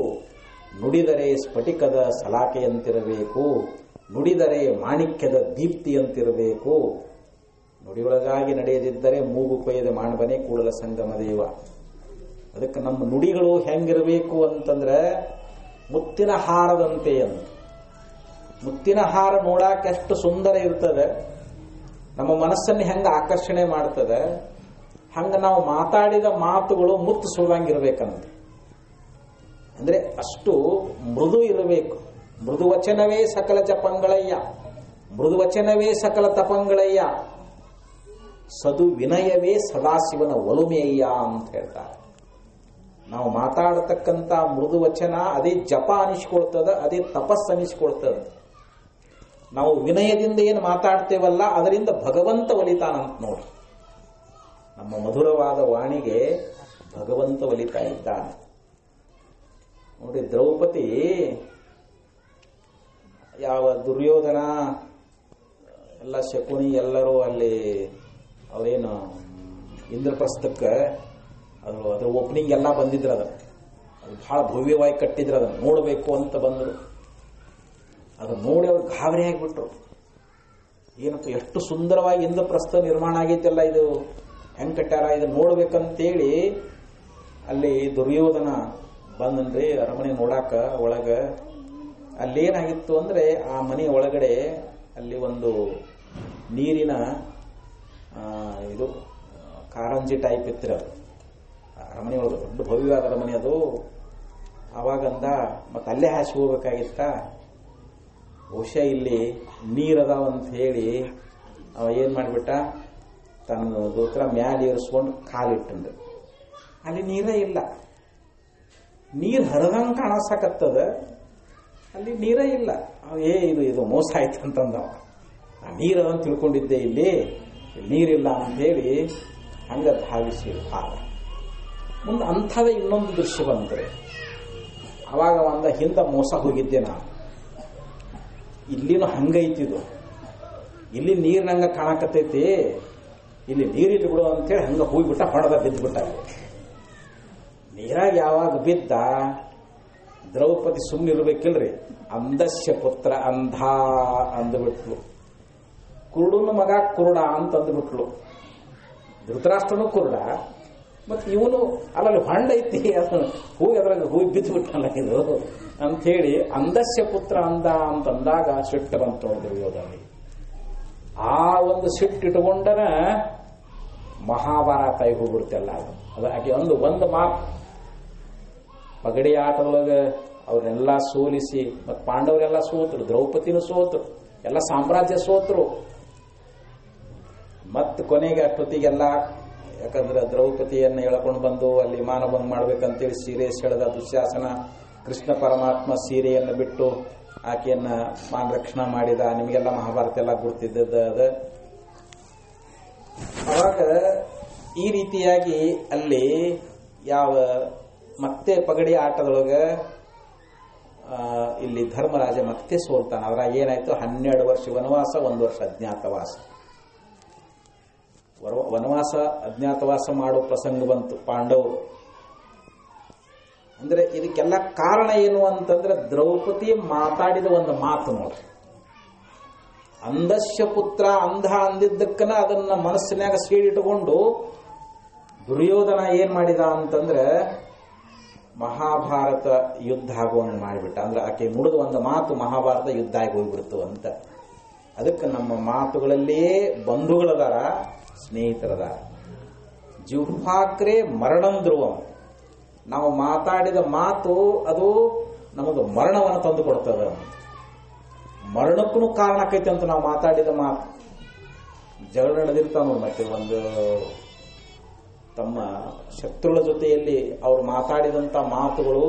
ನುಡಿದರೆ ಸ್ಫಟಿಕದ ಸಲಾಕೆಯಂತಿರಬೇಕು, ನುಡಿದರೆ ಮಾಣಿಕ್ಯದ ದೀಪ್ತಿಯಂತಿರಬೇಕು. ನುಡಿಯೊಳಗಾಗಿ ನಡೆಯದಿದ್ದರೆ ಮೂಗು ಕೊಯ್ಯದ ಮಾಣಬನೆ ಕೂಡಲ ಸಂಗಮ ದೇವ. ಅದಕ್ಕೆ ನಮ್ಮ ನುಡಿಗಳು ಹೆಂಗಿರಬೇಕು ಅಂತಂದ್ರೆ ಮುತ್ತಿನ ಹಾರದಂತೆ ಅಂತ. ಮುತ್ತಿನ ಹಾರ ನೋಡಾಕ ಎಷ್ಟು ಸುಂದರ ಇರ್ತದೆ, ನಮ್ಮ ಮನಸ್ಸನ್ನು ಹೆಂಗ ಆಕರ್ಷಣೆ ಮಾಡ್ತದೆ, ಹಂಗ ನಾವು ಮಾತಾಡಿದ ಮಾತುಗಳು ಮುತ್ತು ಸುಳ್ದಂಗಿರ್ಬೇಕಂತೆ. ಅಂದ್ರೆ ಅಷ್ಟು ಮೃದು ಇರಬೇಕು. ಮೃದು ವಚನವೇ ಸಕಲ ಜಪಂಗಳಯ್ಯ, ಮೃದು ವಚನವೇ ಸಕಲ ತಪಂಗಳಯ್ಯ, ಸದು ವಿನಯವೇ ಸದಾಶಿವನ ಒಲುಮೆಯ್ಯ ಅಂತ ಹೇಳ್ತಾರೆ. ನಾವು ಮಾತಾಡತಕ್ಕಂಥ ಮೃದು ವಚನ ಅದೇ ಜಪ ಅನಿಸ್ಕೊಳ್ತದ, ಅದೇ ತಪಸ್ಸು ಅನಿಸ್ಕೊಳ್ತದ. ನಾವು ವಿನಯದಿಂದ ಏನು ಮಾತಾಡ್ತೇವಲ್ಲ ಅದರಿಂದ ಭಗವಂತ ಒಲಿತಾನಂತ ನೋಡಿ. ನಮ್ಮ ಮಧುರವಾದ ವಾಣಿಗೆ ಭಗವಂತ ಒಲಿತಾ ಇದ್ದಾನೆ ನೋಡಿ. ದ್ರೌಪದಿ ಯಾವ ದುರ್ಯೋಧನ ಎಲ್ಲ ಶಕುನಿ ಎಲ್ಲರೂ ಅಲ್ಲಿ ಅವರೇನು ಇಂದ್ರಪ್ರಸ್ಥಕ್ಕೆ ಅದ್ರ ಓಪನಿಂಗ್ ಎಲ್ಲ ಬಂದಿದ್ರು. ಅದು ಬಹಳ ಭವ್ಯವಾಗಿ ಕಟ್ಟಿದ್ರು. ಅದನ್ನು ನೋಡಬೇಕು ಅಂತ ಬಂದರು. ಅದನ್ನು ನೋಡಿ ಅವ್ರು ಗಾಬರಿ ಆಗಿಬಿಟ್ರು. ಏನಪ್ಪ ಎಷ್ಟು ಸುಂದರವಾಗಿ ಇಂದ್ರಪ್ರಸ್ಥ ನಿರ್ಮಾಣ ಆಗೈತೆಲ್ಲ, ಇದು ಹೆಂಗ್ ಕಟ್ಟಾರ, ಇದನ್ನು ನೋಡ್ಬೇಕಂತೇಳಿ ಅಲ್ಲಿ ದುರ್ಯೋಧನ ಬಂದನ್ರಿ ಅರಮನೆ ನೋಡಾಕ. ಒಳಗ ಅಲ್ಲೇನಾಗಿತ್ತು ಅಂದ್ರೆ ಆ ಮನೆ ಒಳಗಡೆ ಅಲ್ಲಿ ಒಂದು ನೀರಿನ ಇದು ಕಾರಂಜಿ ಟೈಪ್ ಇತ್ತು. ಅದು ಅರಮನೆ ಒಳಗೆ ದೊಡ್ಡ ಭವ್ಯವಾದ ಅರಮನೆ ಅದು. ಆವಾಗಂದ ಮತ್ತೆ ಅಲ್ಲೇ ಹಾಸಿ ಹೋಗ್ಬೇಕಾಗಿತ್ತ. ಬಹುಶಃ ಇಲ್ಲಿ ನೀರದಾವ ಅಂತ ಹೇಳಿ ಅವ ಏನ್ ಮಾಡ್ಬಿಟ್ಟ, ತನ್ನ ದೋತ್ರ ಮ್ಯಾಲೆ ಏರಿಸ್ಕೊಂಡು ಕಾಲಿಟ್ಟಂದು. ಅಲ್ಲಿ ನೀರೇ ಇಲ್ಲ, ನೀರ್ ಹರಿದಂಗೆ ಕಾಣಿಸಕತ್ತದ, ಅಲ್ಲಿ ನೀರೇ ಇಲ್ಲ. ಇದು ಮೋಸ ಆಯ್ತು ಅಂತಂದವ. ನೀರದಂತ ತಿಳ್ಕೊಂಡಿದ್ದೆ, ಇಲ್ಲಿ ನೀರಿಲ್ಲ ಅಂತ ಹೇಳಿ ಹಂಗ ಧಾವಿಸಿ ಹಾಗ ಮುಂದೆ ಅಂಥದೇ ಇನ್ನೊಂದು ದೃಶ್ಯ ಬಂದ್ರೆ ಅವಾಗ ಒಂದ ಹಿಂದೆ ಮೋಸ ಹೋಗಿದ್ದೆ ನಾನು. ಇಲ್ಲಿನೂ ಹಂಗೈತಿದು, ಇಲ್ಲಿ ನೀರಿನಂಗ ಕಾಣಕತ್ತೈತಿ, ಇಲ್ಲಿ ನೀರಿಟ್ಟು ಬಿಡು ಅಂತೇಳಿ ಹಂಗ ಹೋಗ್ಬಿಟ್ಟ, ಹೊಡೆದ ಬಿದ್ದುಬಿಟ್ಟ. ನೀರಾಗ ಯಾವಾಗ ಬಿದ್ದ ದ್ರೌಪದಿ ಸುಮ್ಮನಿರ್ಬೇಕಿಲ್ರಿ. ಅಂದಸ್ಯ ಪುತ್ರ ಅಂಧ ಅಂದ್ಬಿಟ್ಲು, ಕುರುಡನ ಮಗ ಕುರುಡ ಅಂತ ಅಂದ್ಬಿಟ್ಲು. ಧೃತರಾಷ್ಟ್ರನು ಕುರುಡ, ಮತ್ತೆ ಇವನು ಅಲ್ಲಲ್ಲಿ ಹೊಂಡ ಐತಿ, ಅದನ್ನು ಹೋಗಿ ಅದ್ರಾಗ ಹೋಗಿ ಬಿದ್ದುಬಿಟ್ಟಲ್ಲ ಇದು ಅಂಥೇಳಿ ಅಂದಸ್ಯ ಪುತ್ರ ಅಂದ ಅಂತಂದಾಗ ಸಿಟ್ಟು ಬಂತು ದುರ್ಯೋಧನಿಗೆ. ಆ ಒಂದು ಸಿಟ್ಟು ಇಟ್ಕೊಂಡನ ಮಹಾಭಾರತ ಹೋಗ್ಬಿಡ್ತೆಲ್ಲ. ಅದು ಆಕೆ ಒಂದು ಮಾತು, ಪಗಡಿ ಆಟದೊಳಗೆ ಅವ್ರನ್ನೆಲ್ಲ ಸೋಲಿಸಿ, ಮತ್ತು ಪಾಂಡವರೆಲ್ಲ ಸೋತರು, ದ್ರೌಪದಿನೂ ಸೋತರು, ಎಲ್ಲ ಸಾಮ್ರಾಜ್ಯ ಸೋತರು. ಮತ್ತು ಕೊನೆಗೆ ಅಷ್ಟೊತ್ತಿಗೆಲ್ಲ, ಯಾಕಂದ್ರೆ ದ್ರೌಪದಿಯನ್ನು ಎಳ್ಕೊಂಡು ಬಂದು ಅಲ್ಲಿ ಮಾನಭಂಗ ಮಾಡ್ಬೇಕಂತೇಳಿ ಸೀರೆ ಸೆಳೆದ ದುಶ್ಯಾಸನ, ಕೃಷ್ಣ ಪರಮಾತ್ಮ ಸೀರೆಯನ್ನು ಬಿಟ್ಟು ಆಕೆಯನ್ನ ಮಾನ ರಕ್ಷಣಾ ಮಾಡಿದ. ನಿಮಗೆಲ್ಲ ಮಹಾಭಾರತ ಎಲ್ಲ ಗುರ್ತಿದ್ದದ ಅದು. ಅವಾಗ ಈ ರೀತಿಯಾಗಿ ಅಲ್ಲಿ ಯಾವ ಮತ್ತೆ ಪಗಡಿ ಆಟದೊಳಗೆ ಇಲ್ಲಿ ಧರ್ಮರಾಜ ಮತ್ತೆ ಸೋಲ್ತಾನ. ಅದ್ರಾಗ ಏನಾಯ್ತು, 12 ವರ್ಷ ವನವಾಸ, 1 ವರ್ಷ ಅಜ್ಞಾತವಾಸ. ವನವಾಸ ಅಜ್ಞಾತವಾಸ ಮಾಡೋ ಪ್ರಸಂಗ ಬಂತು ಪಾಂಡವರು. ಅಂದ್ರೆ ಇದಕ್ಕೆಲ್ಲ ಕಾರಣ ಏನು ಅಂತಂದ್ರೆ ದ್ರೌಪದಿ ಮಾತಾಡಿದ ಒಂದು ಮಾತು ನೋಡ್ರಿ. ಅಂದಸ್ಯ ಪುತ್ರ ಅಂಧ ಅಂದಿದ್ದಕ್ಕನ ಅದನ್ನ ಮನಸ್ಸಿನಾಗ ಸೀಡಿಟ್ಟುಕೊಂಡು ದುರ್ಯೋಧನ ಏನ್ ಮಾಡಿದ ಅಂತಂದ್ರೆ ಮಹಾಭಾರತ ಯುದ್ಧ ಆಗುವಂಗೆ ಮಾಡಿಬಿಟ್ಟ. ಅಂದ್ರೆ ಆಕೆ ನುಡಿದ ಒಂದು ಮಾತು ಮಹಾಭಾರತ ಯುದ್ಧ ಆಗಿ ಹೋಗ್ಬಿಡ್ತು ಅಂತ. ಅದಕ್ಕೆ ನಮ್ಮ ಮಾತುಗಳಲ್ಲೇ ಬಂಧುಗಳದಾರ, ಸ್ನೇಹಿತರದಾರ. ಜಿಹ್ವಾಗ್ರೇ ಮರಣಂ ಧ್ರುವಂ. ನಾವು ಮಾತಾಡಿದ ಮಾತು ಅದು ನಮಗೆ ಮರಣವನ್ನು ತಂದು ಕೊಡ್ತದೆ. ಮರಣಕ್ಕೂ ಕಾರಣ ಆಕೈತಿ ಅಂತ ನಾವು ಮಾತಾಡಿದ ಮಾತು. ಜಗಳ ನಡೆದಿರ್ತಾವ ನೋಡಿ, ಮತ್ತೆ ಒಂದು ತಮ್ಮ ಶತ್ರುಗಳ ಜೊತೆಯಲ್ಲಿ ಅವ್ರು ಮಾತಾಡಿದಂಥ ಮಾತುಗಳು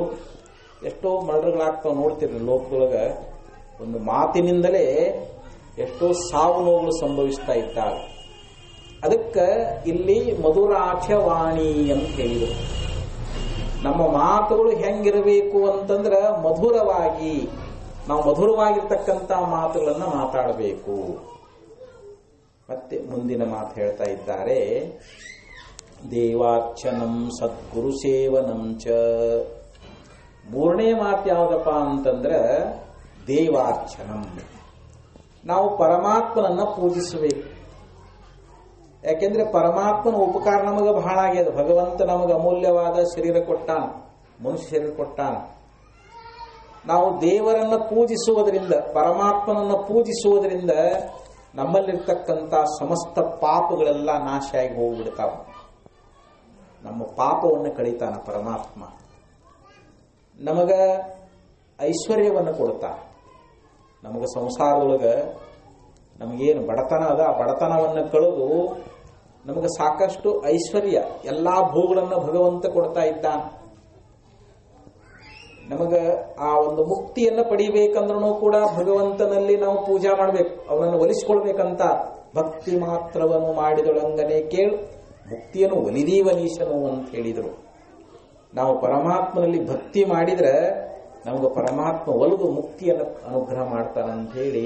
ಎಷ್ಟೋ ಮರ್ಡರ್ಗಳಾಗ್ತಾವ ನೋಡ್ತಿರ್ರಿ ಲೋಕದೊಳಗೆ. ಒಂದು ಮಾತಿನಿಂದಲೇ ಎಷ್ಟೋ ಸಾವು ನೋವುಗಳು ಸಂಭವಿಸ್ತಾ ಇದ್ದಾವೆ. ಅದಕ್ಕೆ ಇಲ್ಲಿ ಮಧುರಾಠ್ಯವಾಣಿ ಅಂತ ಹೇಳಿದರು. ನಮ್ಮ ಮಾತುಗಳು ಹೆಂಗಿರಬೇಕು ಅಂತಂದ್ರೆ ಮಧುರವಾಗಿ, ನಾವು ಮಧುರವಾಗಿರ್ತಕ್ಕಂಥ ಮಾತುಗಳನ್ನು ಮಾತಾಡಬೇಕು. ಮತ್ತೆ ಮುಂದಿನ ಮಾತು ಹೇಳ್ತಾ ಇದ್ದಾರೆ, ದೇವಾರ್ಚನಂ ಸದ್ಗುರು ಸೇವನಂ ಚ. ಮೂರನೇ ಮಾತು ಯಾವುದಪ್ಪ ಅಂತಂದ್ರೆ ದೇವಾರ್ಚನಂ. ನಾವು ಪರಮಾತ್ಮನನ್ನ ಪೂಜಿಸಬೇಕು. ಯಾಕೆಂದ್ರೆ ಪರಮಾತ್ಮನ ಉಪಕಾರ ನಮಗೆ ಬಹಳ ಆಗ್ಯದ. ಭಗವಂತ ನಮಗೆ ಅಮೂಲ್ಯವಾದ ಶರೀರ ಕೊಟ್ಟಾನ, ಮನುಷ್ಯ ಶರೀರ ಕೊಟ್ಟಾನ. ನಾವು ದೇವರನ್ನ ಪೂಜಿಸುವುದರಿಂದ, ಪರಮಾತ್ಮನನ್ನ ಪೂಜಿಸುವುದರಿಂದ ನಮ್ಮಲ್ಲಿರ್ತಕ್ಕಂಥ ಸಮಸ್ತ ಪಾಪಗಳೆಲ್ಲ ನಾಶ ಆಗಿ ಹೋಗ್ಬಿಡ್ತಾವ. ನಮ್ಮ ಪಾಪವನ್ನು ಕಳೀತಾನ ಪರಮಾತ್ಮ. ನಮಗ ಐಶ್ವರ್ಯವನ್ನು ಕೊಡ್ತಾನ. ನಮಗ ಸಂಸಾರದೊಳಗೆ ನಮಗೇನು ಬಡತನ ಅದ, ಆ ಬಡತನವನ್ನು ಕಳೆದು ನಮಗೆ ಸಾಕಷ್ಟು ಐಶ್ವರ್ಯ, ಎಲ್ಲಾ ಭೋಗಗಳನ್ನು ಭಗವಂತ ಕೊಡ್ತಾ ಇದ್ದಾನೆ. ನಮಗ ಆ ಒಂದು ಮುಕ್ತಿಯನ್ನು ಪಡಿಬೇಕಂದ್ರೂ ಕೂಡ ಭಗವಂತನಲ್ಲಿ ನಾವು ಪೂಜಾ ಮಾಡಬೇಕು, ಅವನನ್ನು ಒಲಿಸಿಕೊಳ್ಬೇಕಂತ. ಭಕ್ತಿ ಮಾತ್ರವನ್ನು ಮಾಡಿದೊಳಂಗನೆ ಕೇಳು ಮುಕ್ತಿಯನ್ನು ಒಲಿದೀವನೀಶನು ಅಂತ ಹೇಳಿದರು. ನಾವು ಪರಮಾತ್ಮನಲ್ಲಿ ಭಕ್ತಿ ಮಾಡಿದ್ರೆ ನಮಗೆ ಪರಮಾತ್ಮ ಒಲಿದು ಮುಕ್ತಿಯನ್ನು ಅನುಗ್ರಹ ಮಾಡ್ತಾನಂತ ಹೇಳಿ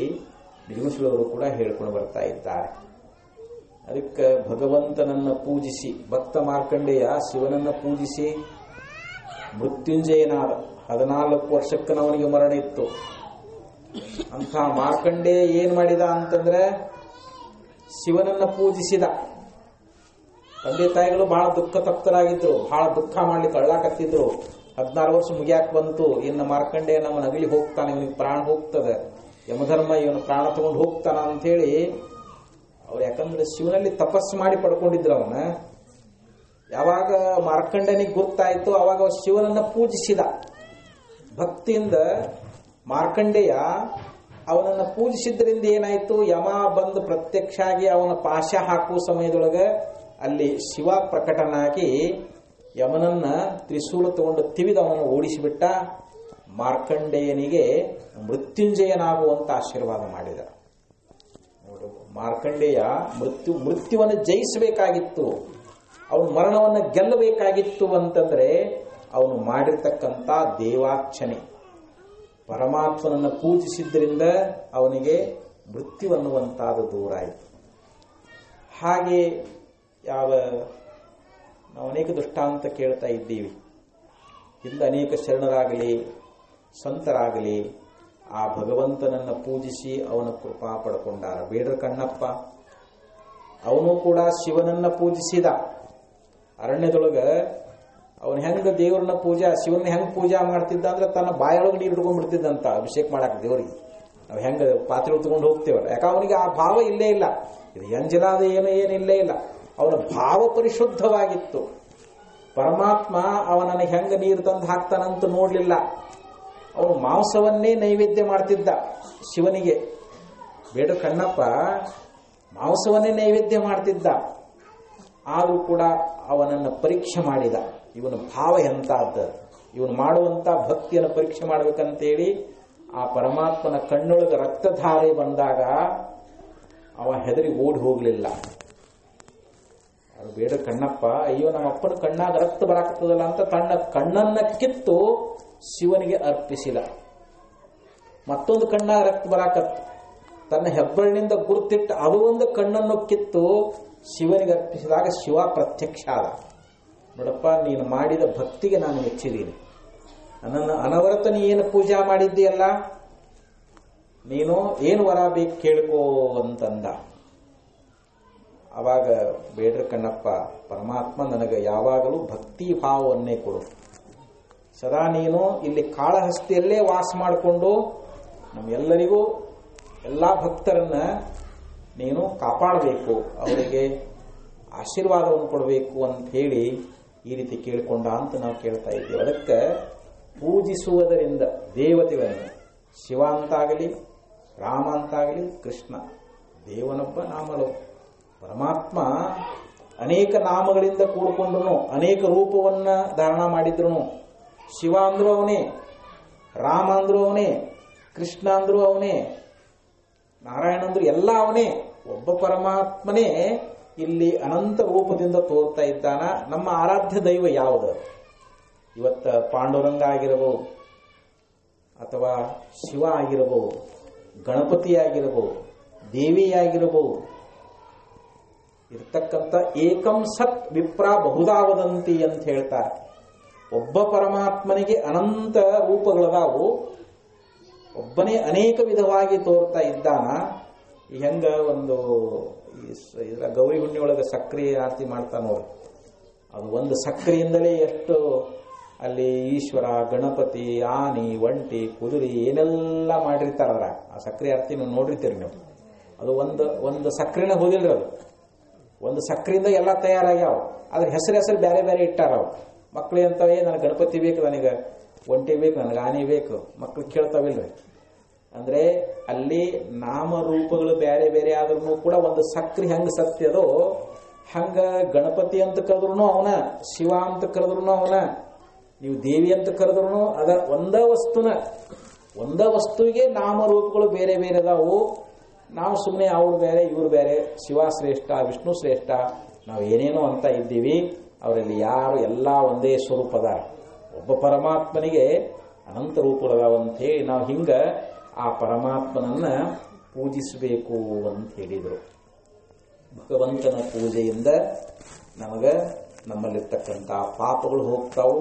ನಿರ್ಮಿಸುವವರು ಕೂಡ ಹೇಳ್ಕೊಂಡು ಬರ್ತಾ ಇದ್ದಾರೆ. ಅದಕ್ಕೆ ಭಗವಂತನನ್ನ ಪೂಜಿಸಿ, ಭಕ್ತ ಮಾರ್ಕಂಡೇಯ ಶಿವನನ್ನ ಪೂಜಿಸಿ ಮೃತ್ಯುಂಜಯನಾದ. 14 ವರ್ಷಕ್ಕೆ ಅವನಿಗೆ ಮರಣ ಇತ್ತು. ಅಂಥ ಮಾರ್ಕಂಡೇಯ ಏನ್ ಮಾಡಿದ ಅಂತಂದ್ರೆ ಶಿವನನ್ನ ಪೂಜಿಸಿದ. ತಂದೆ ತಾಯಿಗಳು ಬಹಳ ದುಃಖ ತಪ್ತರಾಗಿದ್ರು, ಬಹಳ ದುಃಖ ಮಾಡ್ಲಿಕ್ಕೆ ಅಳ್ಳಾಕತ್ತಿದ್ರು. 16 ವರ್ಷ ಮುಗಿಯಾಕ್ ಬಂತು. ಇನ್ನು ಮಾರ್ಕಂಡೇಯ ನಮ್ಮ ನಗಲಿ ಹೋಗ್ತಾನೆ, ಇವನಿಗೆ ಪ್ರಾಣ ಹೋಗ್ತದೆ, ಯಮಧರ್ಮ ಇವನು ಪ್ರಾಣ ತಗೊಂಡು ಹೋಗ್ತಾನ ಅಂತ ಹೇಳಿ ಅವ್ರು, ಯಾಕಂದ್ರೆ ಶಿವನಲ್ಲಿ ತಪಸ್ಸು ಮಾಡಿ ಪಡ್ಕೊಂಡಿದ್ರು ಅವನ. ಯಾವಾಗ ಮಾರ್ಕಂಡನಿಗೆ ಗೊತ್ತಾಯ್ತು ಅವಾಗ ಶಿವನನ್ನ ಪೂಜಿಸಿದ ಭಕ್ತಿಯಿಂದ. ಮಾರ್ಕಂಡೇಯ ಅವನನ್ನ ಪೂಜಿಸಿದ್ರಿಂದ ಏನಾಯ್ತು, ಯಮ ಬಂದು ಪ್ರತ್ಯಕ್ಷ ಆಗಿ ಅವನ ಪಾಶ ಹಾಕುವ ಸಮಯದೊಳಗೆ ಅಲ್ಲಿ ಶಿವ ಪ್ರಕಟನಾಗಿ ಯಮನನ್ನ ತ್ರಿಶೂಲ ತಗೊಂಡು ತಿವಿದು ಅವನನ್ನು ಓಡಿಸಿಬಿಟ್ಟ. ಮಾರ್ಕಂಡೇಯನಿಗೆ ಮೃತ್ಯುಂಜಯನಾಗುವಂತ ಆಶೀರ್ವಾದ ಮಾಡಿದ. ನೋಡು, ಮಾರ್ಕಂಡೇಯ ಮೃತ್ಯುವನ್ನು ಜಯಿಸಬೇಕಾಗಿತ್ತು, ಅವನು ಮರಣವನ್ನು ಗೆಲ್ಲಬೇಕಾಗಿತ್ತು ಅಂತಂದ್ರೆ ಅವನು ಮಾಡಿರ್ತಕ್ಕಂಥ ದೇವಾರ್ಚನೆ, ಪರಮಾತ್ಮನನ್ನು ಪೂಜಿಸಿದ್ರಿಂದ ಅವನಿಗೆ ಮೃತ್ಯು ಅನ್ನುವಂತಾದ ದೂರ ಆಯಿತು. ಹಾಗೆ ನಾವು ಅನೇಕ ದೃಷ್ಟಾಂತ ಕೇಳ್ತಾ ಇದ್ದೀವಿ. ಹಿಂದೆ ಅನೇಕ ಶರಣರಾಗಲಿ ಸಂತರಾಗಲಿ ಆ ಭಗವಂತನನ್ನ ಪೂಜಿಸಿ ಅವನ ಕೃಪಾ ಪಡ್ಕೊಂಡಾರ. ಬೇಡರ ಕಣ್ಣಪ್ಪ ಅವನು ಕೂಡ ಶಿವನನ್ನ ಪೂಜಿಸಿದ. ಅರಣ್ಯದೊಳಗ ಅವನು ಹೆಂಗ ದೇವರನ್ನ ಶಿವನ ಹೆಂಗ್ ಪೂಜಾ ಮಾಡ್ತಿದ್ದ ಅಂದ್ರೆ ತನ್ನ ಬಾಯೊಳಗೆ ನೀರು ಹಿಡ್ಕೊಂಡ್ಬಿಡ್ತಿದ್ದಂತ ಅಭಿಷೇಕ ಮಾಡಾಕ ದೇವರಿಗೆ. ನಾವು ಹೆಂಗ ಪಾತ್ರೆ ತಗೊಂಡು ಹೋಗ್ತೇವಲ್ಲ, ಯಾಕೆ ಅವನಿಗೆ ಆ ಭಾವ ಇಲ್ಲೇ ಇಲ್ಲ. ಇದು ಎಂಜಲಾದ ಏನಿಲ್ಲೇ ಇಲ್ಲ. ಅವನ ಭಾವ ಪರಿಶುದ್ಧವಾಗಿತ್ತು. ಪರಮಾತ್ಮ ಅವನನ್ನು ಹೆಂಗ ನೀರು ತಂದು ಹಾಕ್ತಾನಂತ ನೋಡ್ಲಿಲ್ಲ. ಅವನು ಮಾಂಸವನ್ನೇ ನೈವೇದ್ಯ ಮಾಡ್ತಿದ್ದ ಶಿವನಿಗೆ. ಬೇಡ ಕಣ್ಣಪ್ಪ ಮಾಂಸವನ್ನೇ ನೈವೇದ್ಯ ಮಾಡ್ತಿದ್ದ. ಆದರೂ ಕೂಡ ಅವನನ್ನು ಪರೀಕ್ಷೆ ಮಾಡಿದ. ಇವನ ಭಾವ ಎಂತದ್ದು, ಇವನು ಮಾಡುವಂತ ಭಕ್ತಿಯನ್ನು ಪರೀಕ್ಷೆ ಮಾಡಬೇಕಂತೇಳಿ ಆ ಪರಮಾತ್ಮನ ಕಣ್ಣೊಳಗೆ ರಕ್ತಧಾರೆ ಬಂದಾಗ ಅವ ಹೆದರಿ ಓಡಿ ಹೋಗ್ಲಿಲ್ಲ. ಅದು ಬೇಡ ಕಣ್ಣಪ್ಪ, ಅಯ್ಯೋ ನಮ್ಮ ಅಪ್ಪನ ಕಣ್ಣಾಗ ರಕ್ತ ಬರಾಕ್ತದಲ್ಲ ಅಂತ ತನ್ನ ಕಣ್ಣನ್ನ ಕಿತ್ತು ಶಿವನಿಗೆ ಅರ್ಪಿಸಿದ. ಮತ್ತೊಂದು ಕಣ್ಣಾಗ ರಕ್ತ ಬರಾಕತ್ತು, ತನ್ನ ಹೆಬ್ಬಳಿನಿಂದ ಗುರುತಿಟ್ಟು ಅದು ಒಂದು ಕಣ್ಣನ್ನು ಕಿತ್ತು ಶಿವನಿಗೆ ಅರ್ಪಿಸಿದಾಗ ಶಿವ ಪ್ರತ್ಯಕ್ಷ ಆದ. ನೋಡಪ್ಪ, ನೀನು ಮಾಡಿದ ಭಕ್ತಿಗೆ ನಾನು ಮೆಚ್ಚಿದ್ದೀನಿ. ನನ್ನನ್ನು ಅನವರತ ನೀ ಏನು ಪೂಜಾ ಮಾಡಿದ್ದೀಯಲ್ಲ, ನೀನು ಏನು ವರ ಬೇಕು ಕೇಳ್ಕೋ ಅಂತಂದ. ಅವಾಗ ಬೇಡ್ರ ಕಣ್ಣಪ್ಪ, ಪರಮಾತ್ಮ ನನಗೆ ಯಾವಾಗಲೂ ಭಕ್ತಿ ಭಾವವನ್ನೇ ಕೊಡು. ಸದಾ ನೀನು ಇಲ್ಲಿ ಕಾಳಹಸ್ತಿಯಲ್ಲೇ ವಾಸ ಮಾಡಿಕೊಂಡು ನಮ್ಮೆಲ್ಲರಿಗೂ ಎಲ್ಲ ಭಕ್ತರನ್ನ ನೀನು ಕಾಪಾಡಬೇಕು, ಅವರಿಗೆ ಆಶೀರ್ವಾದವನ್ನು ಕೊಡಬೇಕು ಅಂತ ಹೇಳಿ ಈ ರೀತಿ ಕೇಳಿಕೊಂಡ ಅಂತ ನಾವು ಕೇಳ್ತಾ ಇದ್ದೀವಿ. ಅದಕ್ಕೆ ಪೂಜಿಸುವುದರಿಂದ ದೇವತೆಗಳನ್ನು, ಶಿವ ಅಂತಾಗಲಿ ರಾಮ ಅಂತಾಗಲಿ ಕೃಷ್ಣ ದೇವನೊಬ್ಬ ನಾಮಲು. ಪರಮಾತ್ಮ ಅನೇಕ ನಾಮಗಳಿಂದ ಕೂಡಿಕೊಂಡು ಅನೇಕ ರೂಪವನ್ನ ಧಾರಣ ಮಾಡಿದ್ರು. ಶಿವ ಅಂದ್ರೂ ಅವನೇ, ರಾಮ ಅಂದ್ರೂ ಅವನೇ, ಕೃಷ್ಣ ಅಂದ್ರೂ ಅವನೇ, ನಾರಾಯಣ ಅಂದ್ರು ಎಲ್ಲ ಅವನೇ. ಒಬ್ಬ ಪರಮಾತ್ಮನೇ ಇಲ್ಲಿ ಅನಂತ ರೂಪದಿಂದ ತೋರ್ತಾ ಇದ್ದಾನ. ನಮ್ಮ ಆರಾಧ್ಯ ದೈವ ಯಾವುದು? ಇವತ್ತು ಪಾಂಡುರಂಗ ಆಗಿರಬಹುದು, ಅಥವಾ ಶಿವ ಆಗಿರಬಹುದು, ಗಣಪತಿ ಆಗಿರಬಹುದು, ದೇವಿಯಾಗಿರಬಹುದು. ಇರ್ತಕ್ಕಂಥ ಏಕಂ ಸತ್ ವಿಪ್ರ ಬಹುಧಾ ವದಂತಿ ಅಂತ ಹೇಳ್ತಾರೆ. ಒಬ್ಬ ಪರಮಾತ್ಮನಿಗೆ ಅನಂತ ರೂಪಗಳದಾವು, ಒಬ್ಬನೇ ಅನೇಕ ವಿಧವಾಗಿ ತೋರ್ತಾ ಇದ್ದಾನ. ಈ ಹೆಂಗ ಒಂದು ಇದರ ಗೌರಿ ಹುಣ್ಣಿಯೊಳಗೆ ಸಕ್ರೆ ಆರತಿ ಮಾಡ್ತಾ ನೋಡಿ, ಅದು ಒಂದು ಸಕ್ರೆಯಿಂದಲೇ ಎಷ್ಟು ಅಲ್ಲಿ ಈಶ್ವರ, ಗಣಪತಿ, ಆನಿ, ಒಂಟಿ, ಕುದುರೆ ಏನೆಲ್ಲ ಮಾಡಿರ್ತಾರಲ್ಲ. ಆ ಸಕ್ರೆ ಆರತಿ ನೀವು ನೋಡಿರ್ತೀರಿ ನೀವು. ಅದು ಒಂದು ಸಕ್ರೆನ ಹೋಗಿಲ್ರಿ, ಅದು ಒಂದು ಸಕ್ರೆಯಿಂದ ಎಲ್ಲ ತಯಾರಾಗ್ಯಾವ. ಅದ್ರ ಹೆಸರು ಬೇರೆ ಬೇರೆ ಇಟ್ಟಾರ. ಅವು ಮಕ್ಳು ಅಂತವೇ ನನಗೆ ಗಣಪತಿ ಬೇಕು, ನನಗೆ ಒಂಟಿ ಬೇಕು, ನನಗೆ ಆನೆ ಬೇಕು, ಮಕ್ಳು ಕೇಳ್ತಾವಿಲ್ರಿ. ಅಂದ್ರೆ ಅಲ್ಲಿ ನಾಮರೂಪಗಳು ಬೇರೆ ಬೇರೆ ಆದ್ರೂ ಕೂಡ ಒಂದು ಸಕ್ರೆ ಹೆಂಗ ಸತ್ಯದೋ ಹಂಗ ಗಣಪತಿ ಅಂತ ಕರೆದ್ರು ಅವನ, ಶಿವ ಅಂತ ಕರೆದ್ರು ಅವನ, ನೀವು ದೇವಿ ಅಂತ ಕರೆದ್ರು ಅದ ಒಂದ ವಸ್ತುವಿಗೆ ನಾಮರೂಪಗಳು ಬೇರೆ ಬೇರೆ ಅದಾವು. ನಾವು ಸುಮ್ಮನೆ ಅವ್ರು ಬೇರೆ ಇವ್ರು ಬೇರೆ, ಶಿವ ಶ್ರೇಷ್ಠ, ವಿಷ್ಣು ಶ್ರೇಷ್ಠ, ನಾವು ಏನೇನೋ ಅಂತ ಇದ್ದೀವಿ. ಅವರಲ್ಲಿ ಯಾರು ಎಲ್ಲ ಒಂದೇ ಸ್ವರೂಪದ ಒಬ್ಬ ಪರಮಾತ್ಮನಿಗೆ ಅನಂತ ರೂಪಗಳದಾವಂತ ಹೇಳಿ ನಾವು ಹಿಂಗ ಆ ಪರಮಾತ್ಮನನ್ನ ಪೂಜಿಸಬೇಕು ಅಂತ ಹೇಳಿದರು. ಭಗವಂತನ ಪೂಜೆಯಿಂದ ನಮ್ಮಲ್ಲಿರ್ತಕ್ಕಂಥ ಪಾಪಗಳು ಹೋಗ್ತಾವು,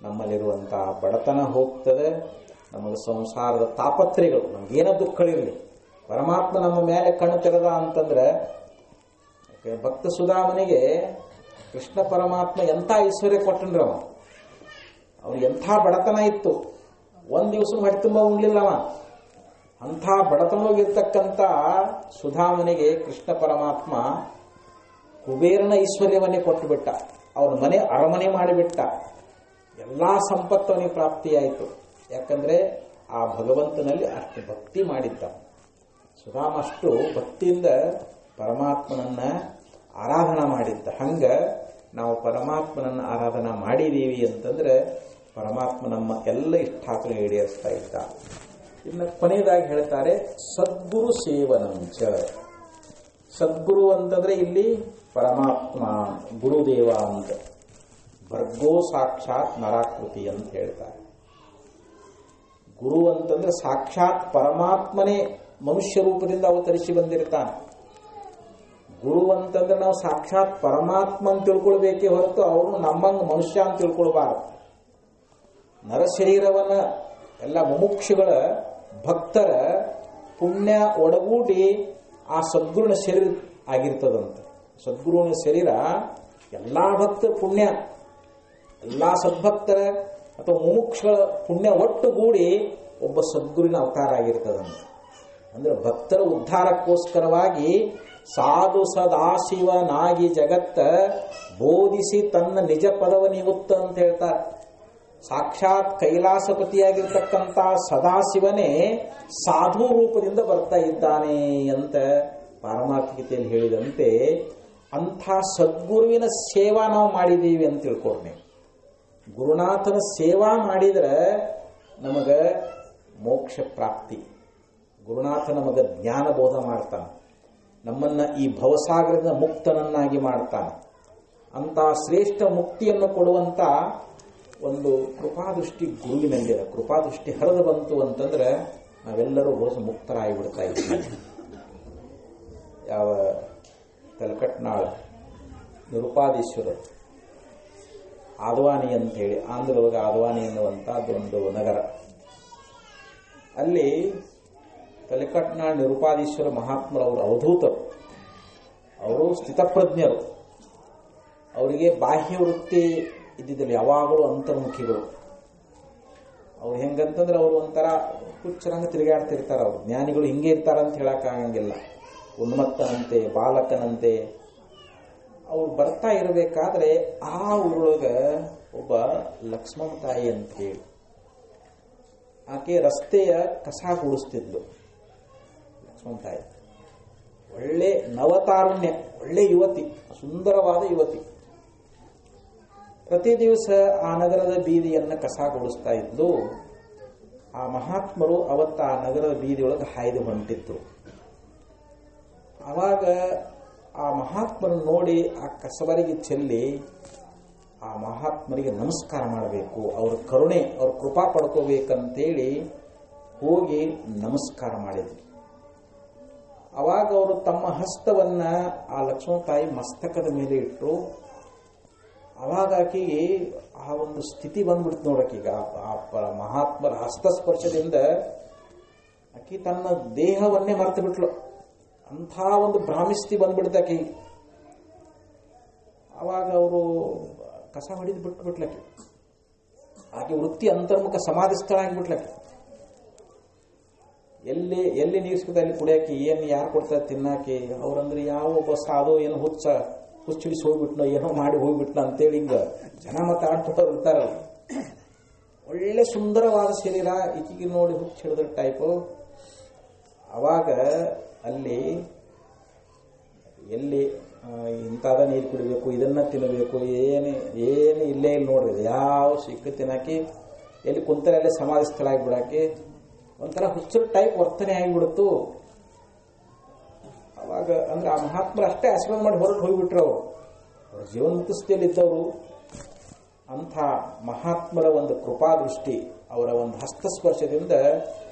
ನಮ್ಮಲ್ಲಿರುವಂಥ ಬಡತನ ಹೋಗ್ತದೆ, ನಮಗೆ ಸಂಸಾರದ ತಾಪತ್ರೆಗಳು, ನಮಗೇನ ದುಃಖಗಳಿರಲಿ, ಪರಮಾತ್ಮ ನಮ್ಮ ಮೇಲೆ ಕಣ್ಣು ತೆರೆದ ಅಂತಂದ್ರೆ, ಭಕ್ತ ಸುಧಾಮನಿಗೆ ಕೃಷ್ಣ ಪರಮಾತ್ಮ ಎಂಥ ಐಶ್ವರ್ಯ ಕೊಟ್ಟನ್ರಿ. ಅವನಿಗೆ ಎಂಥ ಬಡತನ ಇತ್ತು, ಒಂದ್ ದಿವಸ ಹೊಟ್ಟೆ ತುಂಬ ಉಣ್ಲಿಲ್ಲವ. ಅಂಥ ಬಡತನವಾಗಿರ್ತಕ್ಕಂಥ ಸುಧಾಮನಿಗೆ ಕೃಷ್ಣ ಪರಮಾತ್ಮ ಕುಬೇರನ ಐಶ್ವರ್ಯವನ್ನೇ ಕೊಟ್ಟು ಬಿಟ್ಟ. ಅವನ ಮನೆ ಅರಮನೆ ಮಾಡಿಬಿಟ್ಟ. ಎಲ್ಲಾ ಸಂಪತ್ತು ಅವನಿಗೆ ಪ್ರಾಪ್ತಿಯಾಯಿತು. ಯಾಕಂದ್ರೆ ಆ ಭಗವಂತನಲ್ಲಿ ಅಷ್ಟು ಭಕ್ತಿ ಮಾಡಿದ್ದ. ಸುಧಾಮ ಅಷ್ಟು ಭಕ್ತಿಯಿಂದ ಪರಮಾತ್ಮನನ್ನ ಆರಾಧನಾ ಮಾಡಿದ್ದ. ಹಂಗ ನಾವು ಪರಮಾತ್ಮನನ್ನ ಆರಾಧನಾ ಮಾಡಿದೀವಿ ಅಂತಂದ್ರೆ ಪರಮಾತ್ಮ ನಮ್ಮ ಎಲ್ಲ ಇಷ್ಟಾರ್ಥಗಳು ಈಡೇರಿಸ್ತಾ ಇದ್ದ. ಇನ್ನು ಕೊನೆಯದಾಗಿ ಹೇಳ್ತಾರೆ ಸದ್ಗುರು ಸೇವನಂಚ. ಸದ್ಗುರು ಅಂತಂದ್ರೆ ಇಲ್ಲಿ ಪರಮಾತ್ಮ ಗುರುದೇವ ಅಂತ, ಭರ್ಗೋ ಸಾಕ್ಷಾತ್ ನರಾಕೃತಿ ಅಂತ ಹೇಳ್ತಾರೆ. ಗುರು ಅಂತಂದ್ರೆ ಸಾಕ್ಷಾತ್ ಪರಮಾತ್ಮನೇ ಮನುಷ್ಯ ರೂಪದಿಂದ ಅವತರಿಸಿ ಬಂದಿರ್ತಾನೆ. ಗುರು ಅಂತಂದ್ರೆ ನಾವು ಸಾಕ್ಷಾತ್ ಪರಮಾತ್ಮ ಅಂತ ತಿಳ್ಕೊಳ್ಬೇಕೇ ಹೊರತು ಅವನು ನಮ್ಮಂಗ ಮನುಷ್ಯ ಅಂತ ತಿಳ್ಕೊಳ್ಬಾರದು. ನರಶರೀರವನ್ನ ಎಲ್ಲ ಮುಮುಕ್ಷುಗಳ ಭಕ್ತರ ಪುಣ್ಯ ಒಡಗೂಡಿ ಆ ಸದ್ಗುರುನ ಶರೀರ ಆಗಿರ್ತದಂತ. ಸದ್ಗುರುವಿನ ಶರೀರ ಎಲ್ಲಾ ಭಕ್ತರ ಪುಣ್ಯ, ಎಲ್ಲಾ ಸದ್ಭಕ್ತರ ಅಥವಾ ಮುಮುಕ್ಷುಗಳ ಪುಣ್ಯ ಒಟ್ಟುಗೂಡಿ ಒಬ್ಬ ಸದ್ಗುರುವಿನ ಅವತಾರ ಆಗಿರ್ತದಂತ. ಅಂದ್ರೆ ಭಕ್ತರ ಉದ್ಧಾರಕ್ಕೋಸ್ಕರವಾಗಿ ಸಾಧು ಸದಾಶಿವನಾಗಿ ಜಗತ್ತ ಬೋಧಿಸಿ ತನ್ನ ನಿಜ ಪದವನಿಗುತ್ತ ಅಂತ ಹೇಳ್ತಾರೆ. ಸಾಕ್ಷಾತ್ ಕೈಲಾಸಪತಿಯಾಗಿರ್ತಕ್ಕಂಥ ಸದಾಶಿವನೇ ಸಾಧು ರೂಪದಿಂದ ಬರ್ತಾ ಇದ್ದಾನೆ ಅಂತ ಪಾರಮಾರ್ಥಿಕತೆಯಲ್ಲಿ ಹೇಳಿದಂತೆ ಅಂಥ ಸದ್ಗುರುವಿನ ಸೇವಾ ನಾವು ಮಾಡಿದ್ದೀವಿ ಅಂತ ತಿಳ್ಕೊಡ್ನೆ. ಗುರುನಾಥನ ಸೇವಾ ಮಾಡಿದ್ರೆ ನಮಗ ಮೋಕ್ಷ ಪ್ರಾಪ್ತಿ. ಗುರುನಾಥ ನಮಗ ಜ್ಞಾನ ಬೋಧ ಮಾಡ್ತಾನೆ, ನಮ್ಮನ್ನ ಈ ಭವಸಾಗರದ ಮುಕ್ತನನ್ನಾಗಿ ಮಾಡ್ತಾನೆ. ಅಂತ ಶ್ರೇಷ್ಠ ಮುಕ್ತಿಯನ್ನು ಕೊಡುವಂತ ಒಂದು ಕೃಪಾದೃಷ್ಟಿ ಗುರುವಿನಲ್ಲಿದೆ. ಕೃಪಾದೃಷ್ಟಿ ಹರಿದು ಬಂತು ಅಂತಂದ್ರೆ ನಾವೆಲ್ಲರೂ ಹೊಸ ಮುಕ್ತರಾಗಿಬಿಡ್ತಾ ಇದ್ದೀವಿ. ಯಾವ ತಲಕಟ್ನಾಳ ನಿರುಪಾದೀಶ್ವರರು ಆದ್ವಾನಿ ಅಂತ ಹೇಳಿ, ಆಂಧ್ರದೊಳಗೆ ಆದ್ವಾನಿ ಎನ್ನುವಂತಹದ್ದೊಂದು ನಗರ. ಅಲ್ಲಿ ತಲಕಟ್ನಾಳ್ ನಿರುಪಾದೀಶ್ವರ ಮಹಾತ್ಮರವರು ಅವಧೂತರು, ಅವರು ಸ್ಥಿತಪ್ರಜ್ಞರು. ಅವರಿಗೆ ಬಾಹ್ಯ ವೃತ್ತಿ ಇದ್ದಿದ್ದಲ್ಲಿ ಯಾವಾಗಲೂ ಅಂತರ್ಮುಖಿಗಳು. ಅವ್ರು ಹೆಂಗಂತಂದ್ರೆ ಅವರು ಒಂಥರ ಹುಚ್ಚರಂಗ ತಿರುಗಾಡ್ತಿರ್ತಾರ. ಅವ್ರು ಜ್ಞಾನಿಗಳು ಹಿಂಗೆ ಇರ್ತಾರಂತ ಹೇಳಕ್ಕಾಗಂಗಿಲ್ಲ. ಉನ್ಮತ್ತನಂತೆ, ಬಾಲಕನಂತೆ ಅವ್ರು ಬರ್ತಾ ಇರಬೇಕಾದ್ರೆ ಆ ಊರೊಳಗ ಒಬ್ಬ ಲಕ್ಷ್ಮಣ ತಾಯಿ ಅಂತ ಹೇಳಿ ಆಕೆ ರಸ್ತೆಯ ಕಸ ಗುಡಿಸ್ತಿದ್ಲು. ಲಕ್ಷ್ಮಣ ತಾಯಿ ಒಳ್ಳೆ ನವತಾರುಣ್ಯ, ಒಳ್ಳೆ ಯುವತಿ, ಸುಂದರವಾದ ಯುವತಿ. ಪ್ರತಿ ದಿವಸ ಆ ನಗರದ ಬೀದಿಯನ್ನು ಕಸ ಗುಡಿಸ್ತಾ ಇದ್ಲು. ಆ ಮಹಾತ್ಮರು ಅವತ್ತ ಆ ನಗರದ ಬೀದಿಯೊಳಗೆ ಹಾಯ್ದು ಹೊಂಟಿದ್ರು. ಆವಾಗ ಆ ಮಹಾತ್ಮರನ್ನು ನೋಡಿ ಆ ಕಸಬರಿಗೆ ಚೆಲ್ಲಿ ಆ ಮಹಾತ್ಮರಿಗೆ ನಮಸ್ಕಾರ ಮಾಡಬೇಕು, ಅವ್ರ ಕರುಣೆ, ಅವ್ರ ಕೃಪಾ ಪಡ್ಕೋಬೇಕಂತೇಳಿ ಹೋಗಿ ನಮಸ್ಕಾರ ಮಾಡಿದ್ರು. ಅವಾಗ ಅವರು ತಮ್ಮ ಹಸ್ತವನ್ನ ಆ ಲಕ್ಷ್ಮಣ ತಾಯಿ ಮಸ್ತಕದ ಮೇಲೆ ಇಟ್ಟರು. ಅವಾಗ ಆಕೆಗೆ ಆ ಒಂದು ಸ್ಥಿತಿ ಬಂದ್ಬಿಡ್ತು ನೋಡಕ್ಕೀಗ. ಆ ಮಹಾತ್ಮರ ಹಸ್ತಸ್ಪರ್ಶದಿಂದ ಆಕೆ ತನ್ನ ದೇಹವನ್ನೇ ಮರೆತು ಬಿಟ್ಲು. ಅಂಥ ಒಂದು ಭ್ರಾಮಿಸ್ತಿ ಬಂದ್ಬಿಡ್ತು ಆಕೆಗೆ. ಅವಾಗ ಅವರು ಕಸ ಹೊಡಿದು ಬಿಟ್ಬಿಟ್ಲಕ್ಕೆ. ಆಕೆ ವೃತ್ತಿ ಅಂತರ್ಮುಖ ಸಮಾಧಿ ಸ್ಥಳ ಆಗಿಬಿಟ್ಲಕ್ಕೆ. ಎಲ್ಲಿ ನೀರು ಸಿಗುತ್ತೆ ಅಲ್ಲಿ ಕುಡಿಯಾಕಿ, ಏನು ಯಾರು ಕೊಡ್ತಾರೆ ತಿನ್ನಾಕಿ. ಅವ್ರಂದ್ರೆ ಯಾವ ಒಬ್ಬ ಸಾಧು ಏನು ಹುಚ್ಚಿಡಿಸಿ ಹೋಗ್ಬಿಟ್ನೋ, ಏನೋ ಮಾಡಿ ಹೋಗ್ಬಿಟ್ನ ಅಂತೇಳಿ ಹಿಂಗ ಜನ ಮಾತಾಡ್ತಾ ಇರ್ತಾರಲ್ಲ. ಒಳ್ಳೆ ಸುಂದರವಾದ ಶರೀರ, ಈಕಿಗೆ ನೋಡಿ ಹುಚ್ಚು ಹಿಡಿದ್ರ ಟೈಪು. ಅವಾಗ ಅಲ್ಲಿ ಎಲ್ಲಿ ಇಂಥದ ನೀರು ಕುಡಿಬೇಕು, ಇದನ್ನ ತಿನ್ನಬೇಕು, ಏನು ಇಲ್ಲೇ ಇಲ್ಲಿ ನೋಡ್ರಿ, ಯಾವ ಸಿಕ್ಕ ತಿನ್ನಾಕಿ ಎಲ್ಲಿ ಕುಂತರೆ ಅಲ್ಲೇ ಸಮಾಧಿ ಸ್ಥಳ ಆಗಿಬಿಡಾಕಿ ಒಂಥರ ಹುಚ್ಚರ ಟೈಪ್ ವರ್ತನೆ ಆಗಿಬಿಡುತ್ತು. ಅವಾಗ ಅಂದ್ರೆ ಆ ಮಹಾತ್ಮರು ಅಷ್ಟೇ ಆಶೀರ್ವಾದ ಮಾಡಿ ಹೊರಟು ಹೋಗ್ಬಿಟ್ರು. ಅವರು ಜೀವನ್ಮುಕ್ತ ಸ್ಥಿತಿಯಲ್ಲಿ ಇದ್ದವರು. ಅಂಥ ಮಹಾತ್ಮರ ಒಂದು ಕೃಪಾದೃಷ್ಟಿ, ಅವರ ಒಂದು ಹಸ್ತಸ್ಪರ್ಶದಿಂದ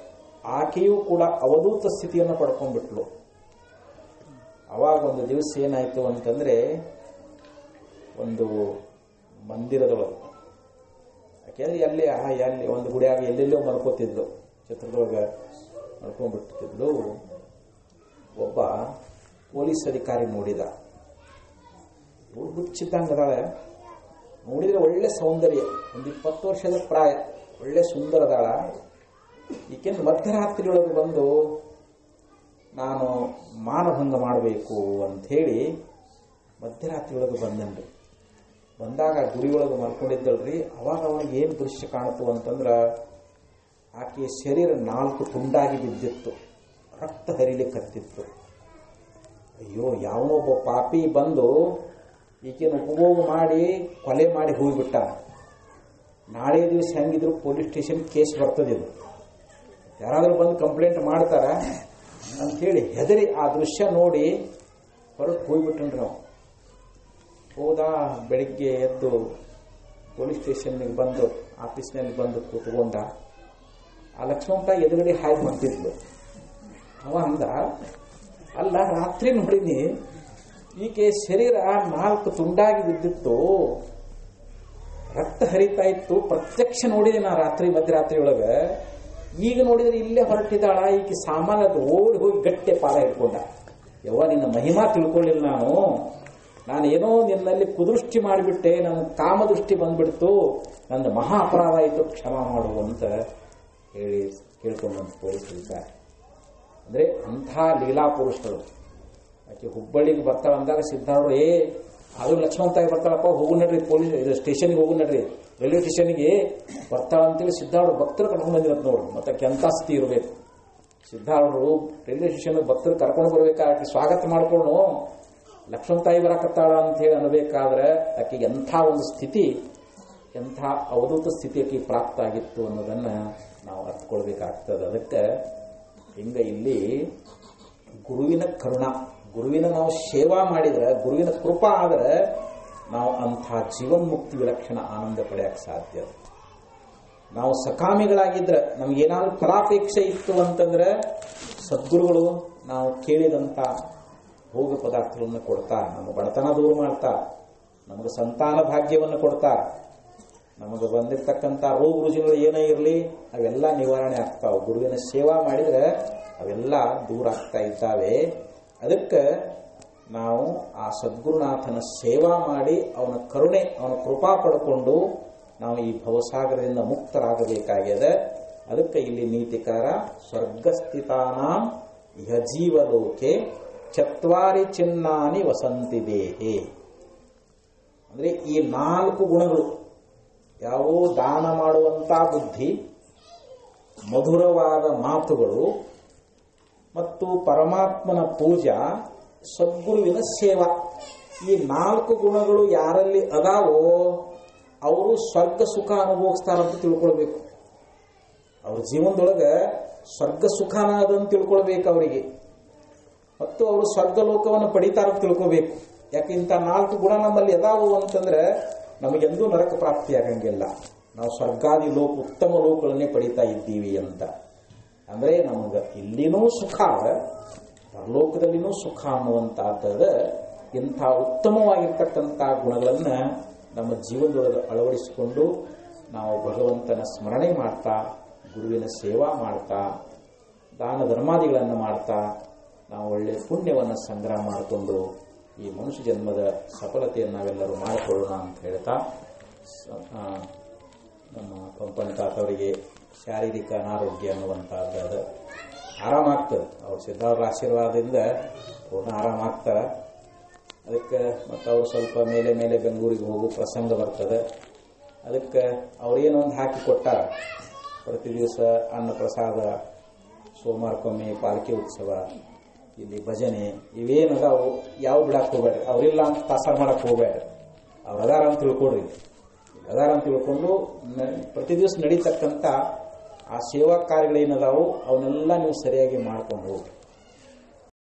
ಆಕೆಯೂ ಕೂಡ ಅವಧೂತ ಸ್ಥಿತಿಯನ್ನು ಪಡ್ಕೊಂಡ್ಬಿಟ್ಲು. ಅವಾಗ ಒಂದು ದಿವಸ ಏನಾಯ್ತು ಅಂತಂದ್ರೆ, ಒಂದು ಮಂದಿರದೊಳಗೆ ಯಾಕೆಂದ್ರೆ ಅಲ್ಲಿ ಒಂದು ಗುಡಿಯಾಗ ಎಲ್ಲೆಲ್ಲೋ ಮಲ್ಕೋತಿದ್ಲು, ಚಿತ್ರದೊಳಗೆ ಮಲ್ಕೊಂಡ್ಬಿಟ್ಟಿದ್ಲು. ಒಬ್ಬ ಪೊಲೀಸ್ ಅಧಿಕಾರಿ ನೋಡಿದ, ಇವಳು ಹುಚ್ಚಿದ್ದಂಗೆ ಅದಾಳೆ. ನೋಡಿದ್ರೆ ಒಳ್ಳೆ ಸೌಂದರ್ಯ, ಒಂದು 20 ವರ್ಷದ ಪ್ರಾಯ, ಒಳ್ಳೆ ಸುಂದರದಾಳ. ಈಕೆಂದು ಮಧ್ಯರಾತ್ರಿಯೊಳಗೆ ಬಂದು ನಾನು ಮಾನಭಂಗ ಮಾಡಬೇಕು ಅಂಥೇಳಿ ಮಧ್ಯರಾತ್ರಿಯೊಳಗೆ ಬಂದನ್ರಿ. ಬಂದಾಗ ಗುಡಿಯೊಳಗೆ ಮಲ್ಕೊಂಡಿದ್ದಳ್ರಿ. ಅವಾಗ ಅವನಿಗೆ ಏನು ದೃಶ್ಯ ಕಾಣಿತು ಅಂತಂದ್ರೆ, ಆಕೆಯ ಶರೀರ 4 ತುಂಡಾಗಿ ಬಿದ್ದಿತ್ತು, ರಕ್ತ ಹರಿಲಿಕ್ಕತ್ತಿತ್ತು. ಅಯ್ಯೋ, ಯಾವನೊಬ್ಬ ಪಾಪಿ ಬಂದು ಈಕೆನ ಉಪಭೋಗ ಮಾಡಿ ಕೊಲೆ ಮಾಡಿ ಹೋಗಿಬಿಟ್ಟ. ನಾಳೆ ದಿವಸ ಹೆಂಗಿದ್ರು ಪೊಲೀಸ್ ಸ್ಟೇಷನ್ ಕೇಸ್ ಬರ್ತದಿದು, ಯಾರಾದರೂ ಬಂದು ಕಂಪ್ಲೇಂಟ್ ಮಾಡ್ತಾರ ಅಂಥೇಳಿ ಹೆದರಿ ಆ ದೃಶ್ಯ ನೋಡಿ ಹೊರಟು ಹೋಗ್ಬಿಟ್ಟನ್ರಿ ನಾವು. ಹೋದ ಬೆಳಿಗ್ಗೆ ಎದ್ದು ಪೊಲೀಸ್ ಸ್ಟೇಷನ್ಗೆ ಬಂದು ಆಫೀಸ್ನಲ್ಲಿ ಬಂದು ಕೂತ್ಕೊಂಡ. ಆ ಲಕ್ಷ್ಮಣ ಎದುರುಗಡೆ ಹಾಯ್ ಮಾಡ್ತಿದ್ಲು. ಅವ ಅಂದ, ಅಲ್ಲ ರಾತ್ರಿ ನೋಡಿನಿ ಈಕೆ ಶರೀರ 4 ತುಂಡಾಗಿ ಬಿದ್ದಿತ್ತು, ರಕ್ತ ಹರಿತಾ ಇತ್ತು, ಪ್ರತ್ಯಕ್ಷ ನೋಡಿದೆ ನಾ ರಾತ್ರಿ ಮಧ್ಯರಾತ್ರಿಯೊಳಗೆ. ಈಗ ನೋಡಿದ್ರೆ ಇಲ್ಲೇ ಹೊರಟಿದ್ದಾಳ, ಈಕೆ ಸಾಮಾನ್ಯದ ಓಡಿ ಹೋಗಿ ಗಟ್ಟೆ ಪಾದ ಹಿಡ್ಕೊಂಡ. ಯವ್ವ, ನಿನ್ನ ಮಹಿಮಾ ತಿಳ್ಕೊಳ್ಳಿಲ್ಲ ನಾನು ಏನೋ ನಿನ್ನಲ್ಲಿ ಕುದೃಷ್ಟಿ ಮಾಡಿಬಿಟ್ಟೆ, ನನ್ನ ಕಾಮದೃಷ್ಟಿ ಬಂದ್ಬಿಡ್ತು, ನನ್ನ ಮಹಾ ಅಪರಾಧ ಆಯಿತು, ಕ್ಷಮ ಮಾಡು ಅಂತ ಹೇಳಿ ಕೇಳ್ಕೊಂಡಂತ ಪೊಲೀಸರಿದ್ದಾರೆ. ಅಂದ್ರೆ ಅಂಥ ಲೀಲಾ ಪುರುಷರು. ಆಕೆ ಹುಬ್ಬಳ್ಳಿಗೆ ಬರ್ತಾಳ ಅಂದಾಗ ಸಿದ್ಧಾರ್ಥ, ಅದು ಲಕ್ಷ್ಮಣ ತಾಯಿ ಬರ್ತಾಳಪ್ಪ, ಹೋಗು ನಡ್ರಿ ಪೊಲೀಸ್ ಸ್ಟೇಷನ್ಗೆ ಹೋಗು ನಡ್ರಿ, ರೈಲ್ವೆ ಸ್ಟೇಷನ್ಗೆ ಬರ್ತಾಳ ಅಂತೇಳಿ ಸಿದ್ಧಾರ್ಥ ಭಕ್ತರು ಕರ್ಕೊಂಡು ಬಂದಿರತ್ತೆ ನೋಡ್ರಿ. ಮತ್ತೆ ಕೆಂತ ಸ್ಥಿತಿ ಇರಬೇಕು. ಸಿದ್ಧಾರ್ಥರು ರೈಲ್ವೆ ಸ್ಟೇಷನ್ಗೆ ಭಕ್ತರು ಕರ್ಕೊಂಡು ಬರ್ಬೇಕಾಗಿ ಸ್ವಾಗತ ಮಾಡ್ಕೊಂಡು ಲಕ್ಷ್ಮಣ ತಾಯಿ ಬರಕತ್ತಾಳ ಅಂತ ಹೇಳಿ ಅನ್ನಬೇಕಾದ್ರೆ ಆಕೆಗೆ ಎಂಥ ಒಂದು ಸ್ಥಿತಿ, ಎಂಥ ಅವಧೂತ ಸ್ಥಿತಿ ಆಕೆಗೆ ಪ್ರಾಪ್ತ ಆಗಿತ್ತು ಅನ್ನೋದನ್ನ ನಾವು ಅರ್ಥಕೊಳ್ಬೇಕಾಗ್ತದೆ. ಅದಕ್ಕೆ ಹಿಂಗ ಇಲ್ಲಿ ಗುರುವಿನ ಕರುಣ, ಗುರುವಿನ ನಾವು ಸೇವಾ ಮಾಡಿದ್ರೆ, ಗುರುವಿನ ಕೃಪಾ ಆದರೆ ನಾವು ಅಂಥ ಜೀವನ್ಮುಕ್ತಿ ವಿಲಕ್ಷಣ ಆನಂದ ಪಡೆಯಕ್ಕೆ ಸಾಧ್ಯ. ನಾವು ಸಕಾಮಿಗಳಾಗಿದ್ರೆ, ನಮಗೇನಾದ್ರೂ ಫಲಾಪೇಕ್ಷೆ ಇತ್ತು ಅಂತಂದ್ರೆ ಸದ್ಗುರುಗಳು ನಾವು ಕೇಳಿದಂಥ ಭೋಗ ಪದಾರ್ಥಗಳನ್ನು ಕೊಡ್ತಾ, ನಮ್ಮ ಬಡತನ ದೂರ ಮಾಡ್ತಾ, ನಮಗೆ ಸಂತಾನ ಭಾಗ್ಯವನ್ನು ಕೊಡ್ತಾ, ನಮಗೆ ಬಂದಿರತಕ್ಕಂಥ ರೋಗ ರುಜಿನಗಳು ಏನೇ ಇರಲಿ ಅವೆಲ್ಲ ನಿವಾರಣೆ ಆಗ್ತಾವೆ. ಗುರುವಿನ ಸೇವಾ ಮಾಡಿದರೆ ಅವೆಲ್ಲ ದೂರ ಆಗ್ತಾ ಇದ್ದಾವೆ. ಅದಕ್ಕೆ ನಾವು ಆ ಸದ್ಗುರುನಾಥನ ಸೇವಾ ಮಾಡಿ ಅವನ ಕರುಣೆ, ಅವನ ಕೃಪಾ ಪಡ್ಕೊಂಡು ನಾವು ಈ ಭವಸಾಗರದಿಂದ ಮುಕ್ತರಾಗಬೇಕಾಗಿದೆ. ಅದಕ್ಕೆ ಇಲ್ಲಿ ನೀತಿಕಾರ ಸ್ವರ್ಗಸ್ಥಿತಾನಾಂ ಇಹ ಜೀವಲೋಕೆ 4 ಚಿನ್ನಾನಿ ವಸಂತಿ ದೇಹೆ. ಅಂದ್ರೆ ಈ 4 ಗುಣಗಳು ಯಾವುವು? ದಾನ ಮಾಡುವಂತ ಬುದ್ಧಿ, ಮಧುರವಾದ ಮಾತುಗಳು, ಮತ್ತು ಪರಮಾತ್ಮನ ಪೂಜಾ, ಸದ್ಗುರುವಿನ ಸೇವಾ. ಈ 4 ಗುಣಗಳು ಯಾರಲ್ಲಿ ಅದಾವೋ ಅವರು ಸ್ವರ್ಗ ಸುಖ ಅನುಭವಿಸ್ತಾರಂತ ತಿಳ್ಕೊಳ್ಬೇಕು. ಅವ್ರ ಜೀವನದೊಳಗೆ ಸ್ವರ್ಗ ಸುಖ ಅನ್ನೋದನ್ನು ತಿಳ್ಕೊಳ್ಬೇಕು ಅವರಿಗೆ. ಮತ್ತು ಅವರು ಸ್ವರ್ಗ ಲೋಕವನ್ನು ಪಡಿತಾರಂತ ತಿಳ್ಕೋಬೇಕು. ಯಾಕೆ ಇಂಥ 4 ಗುಣ ನಮ್ಮಲ್ಲಿ ಅದಾವು ಅಂತಂದ್ರೆ ನಮಗೆಂದೂ ನರಕ ಪ್ರಾಪ್ತಿಯಾಗಂಗಿಲ್ಲ. ನಾವು ಸ್ವರ್ಗಾದಿ ಲೋಕ ಉತ್ತಮ ಲೋಕಗಳನ್ನೇ ಪಡಿತಾ ಇದ್ದೀವಿ ಅಂತ. ಅಂದರೆ ನಮಗೆ ಇಲ್ಲಿನೂ ಸುಖ, ಪರಲೋಕದಲ್ಲಿನೂ ಸುಖ ಅನ್ನುವಂಥದ್ದದ ಇಂಥ ಉತ್ತಮವಾಗಿರ್ತಕ್ಕಂಥ ಗುಣಗಳನ್ನು ನಮ್ಮ ಜೀವನದೊಳಗೆ ಅಳವಡಿಸಿಕೊಂಡು ನಾವು ಭಗವಂತನ ಸ್ಮರಣೆ ಮಾಡ್ತಾ, ಗುರುವಿನ ಸೇವಾ ಮಾಡ್ತಾ, ದಾನ ಧರ್ಮಾದಿಗಳನ್ನು ಮಾಡ್ತಾ ನಾವು ಒಳ್ಳೆಯ ಪುಣ್ಯವನ್ನು ಸಂಗ್ರಹ ಮಾಡಿಕೊಂಡು ಈ ಮನುಷ್ಯ ಜನ್ಮದ ಸಫಲತೆಯನ್ನು ನಾವೆಲ್ಲರೂ ಮಾಡಿಕೊಳ್ಳೋಣ ಅಂತ ಹೇಳ್ತಾ, ನಮ್ಮ ಪಂಪಣ್ಣ ತಾತವರಿಗೆ ಶಾರೀರಿಕ ಅನಾರೋಗ್ಯ ಅನ್ನುವಂಥದ್ದು ಆರಾಮಾಗ್ತದೆ. ಅವ್ರು ಸಿದ್ಧಾವ್ರ ಆಶೀರ್ವಾದದಿಂದ ಪೂರ್ಣ ಆರಾಮಾಗ್ತಾರೆ. ಅದಕ್ಕೆ ಮತ್ತು ಅವರು ಸ್ವಲ್ಪ ಮೇಲೆ ಮೇಲೆ ಬೆಂಗಳೂರಿಗೆ ಹೋಗೋ ಪ್ರಸಂಗ ಬರ್ತದೆ. ಅದಕ್ಕೆ ಅವ್ರೇನೊಂದು ಹಾಕಿ ಕೊಟ್ಟಾರ, ಪ್ರತಿ ದಿವಸ ಅನ್ನ ಪ್ರಸಾದ, ಸೋಮವಾರಕ್ಕೊಮ್ಮೆ ಪಾಲಕಿ ಉತ್ಸವ, ಇಲ್ಲಿ ಭಜನೆ, ಇವೇನದಾವು ಯಾವ ಬಿಡಕ್ಕೆ ಹೋಗ್ಬೇಡ್ರಿ. ಅವರಿಲ್ಲ ಅಂತ ತಾಸಾರ ಮಾಡಕ್ಕೆ ಹೋಗ್ಬೇಡ್ರಿ. ಅವ್ರು ಅದಾರ ಅಂತ ತಿಳ್ಕೊಡ್ರಿ. ಅದಾರ ಅಂತ ತಿಳ್ಕೊಂಡು ಪ್ರತಿ ದಿವಸ ನಡೀತಕ್ಕಂಥ ಆ ಸೇವಾ ಕಾರ್ಯಗಳೇನದಾವು ಅವನ್ನೆಲ್ಲ ನೀವು ಸರಿಯಾಗಿ ಮಾಡ್ಕೊಂಡು ಹೋಗ್ರಿ.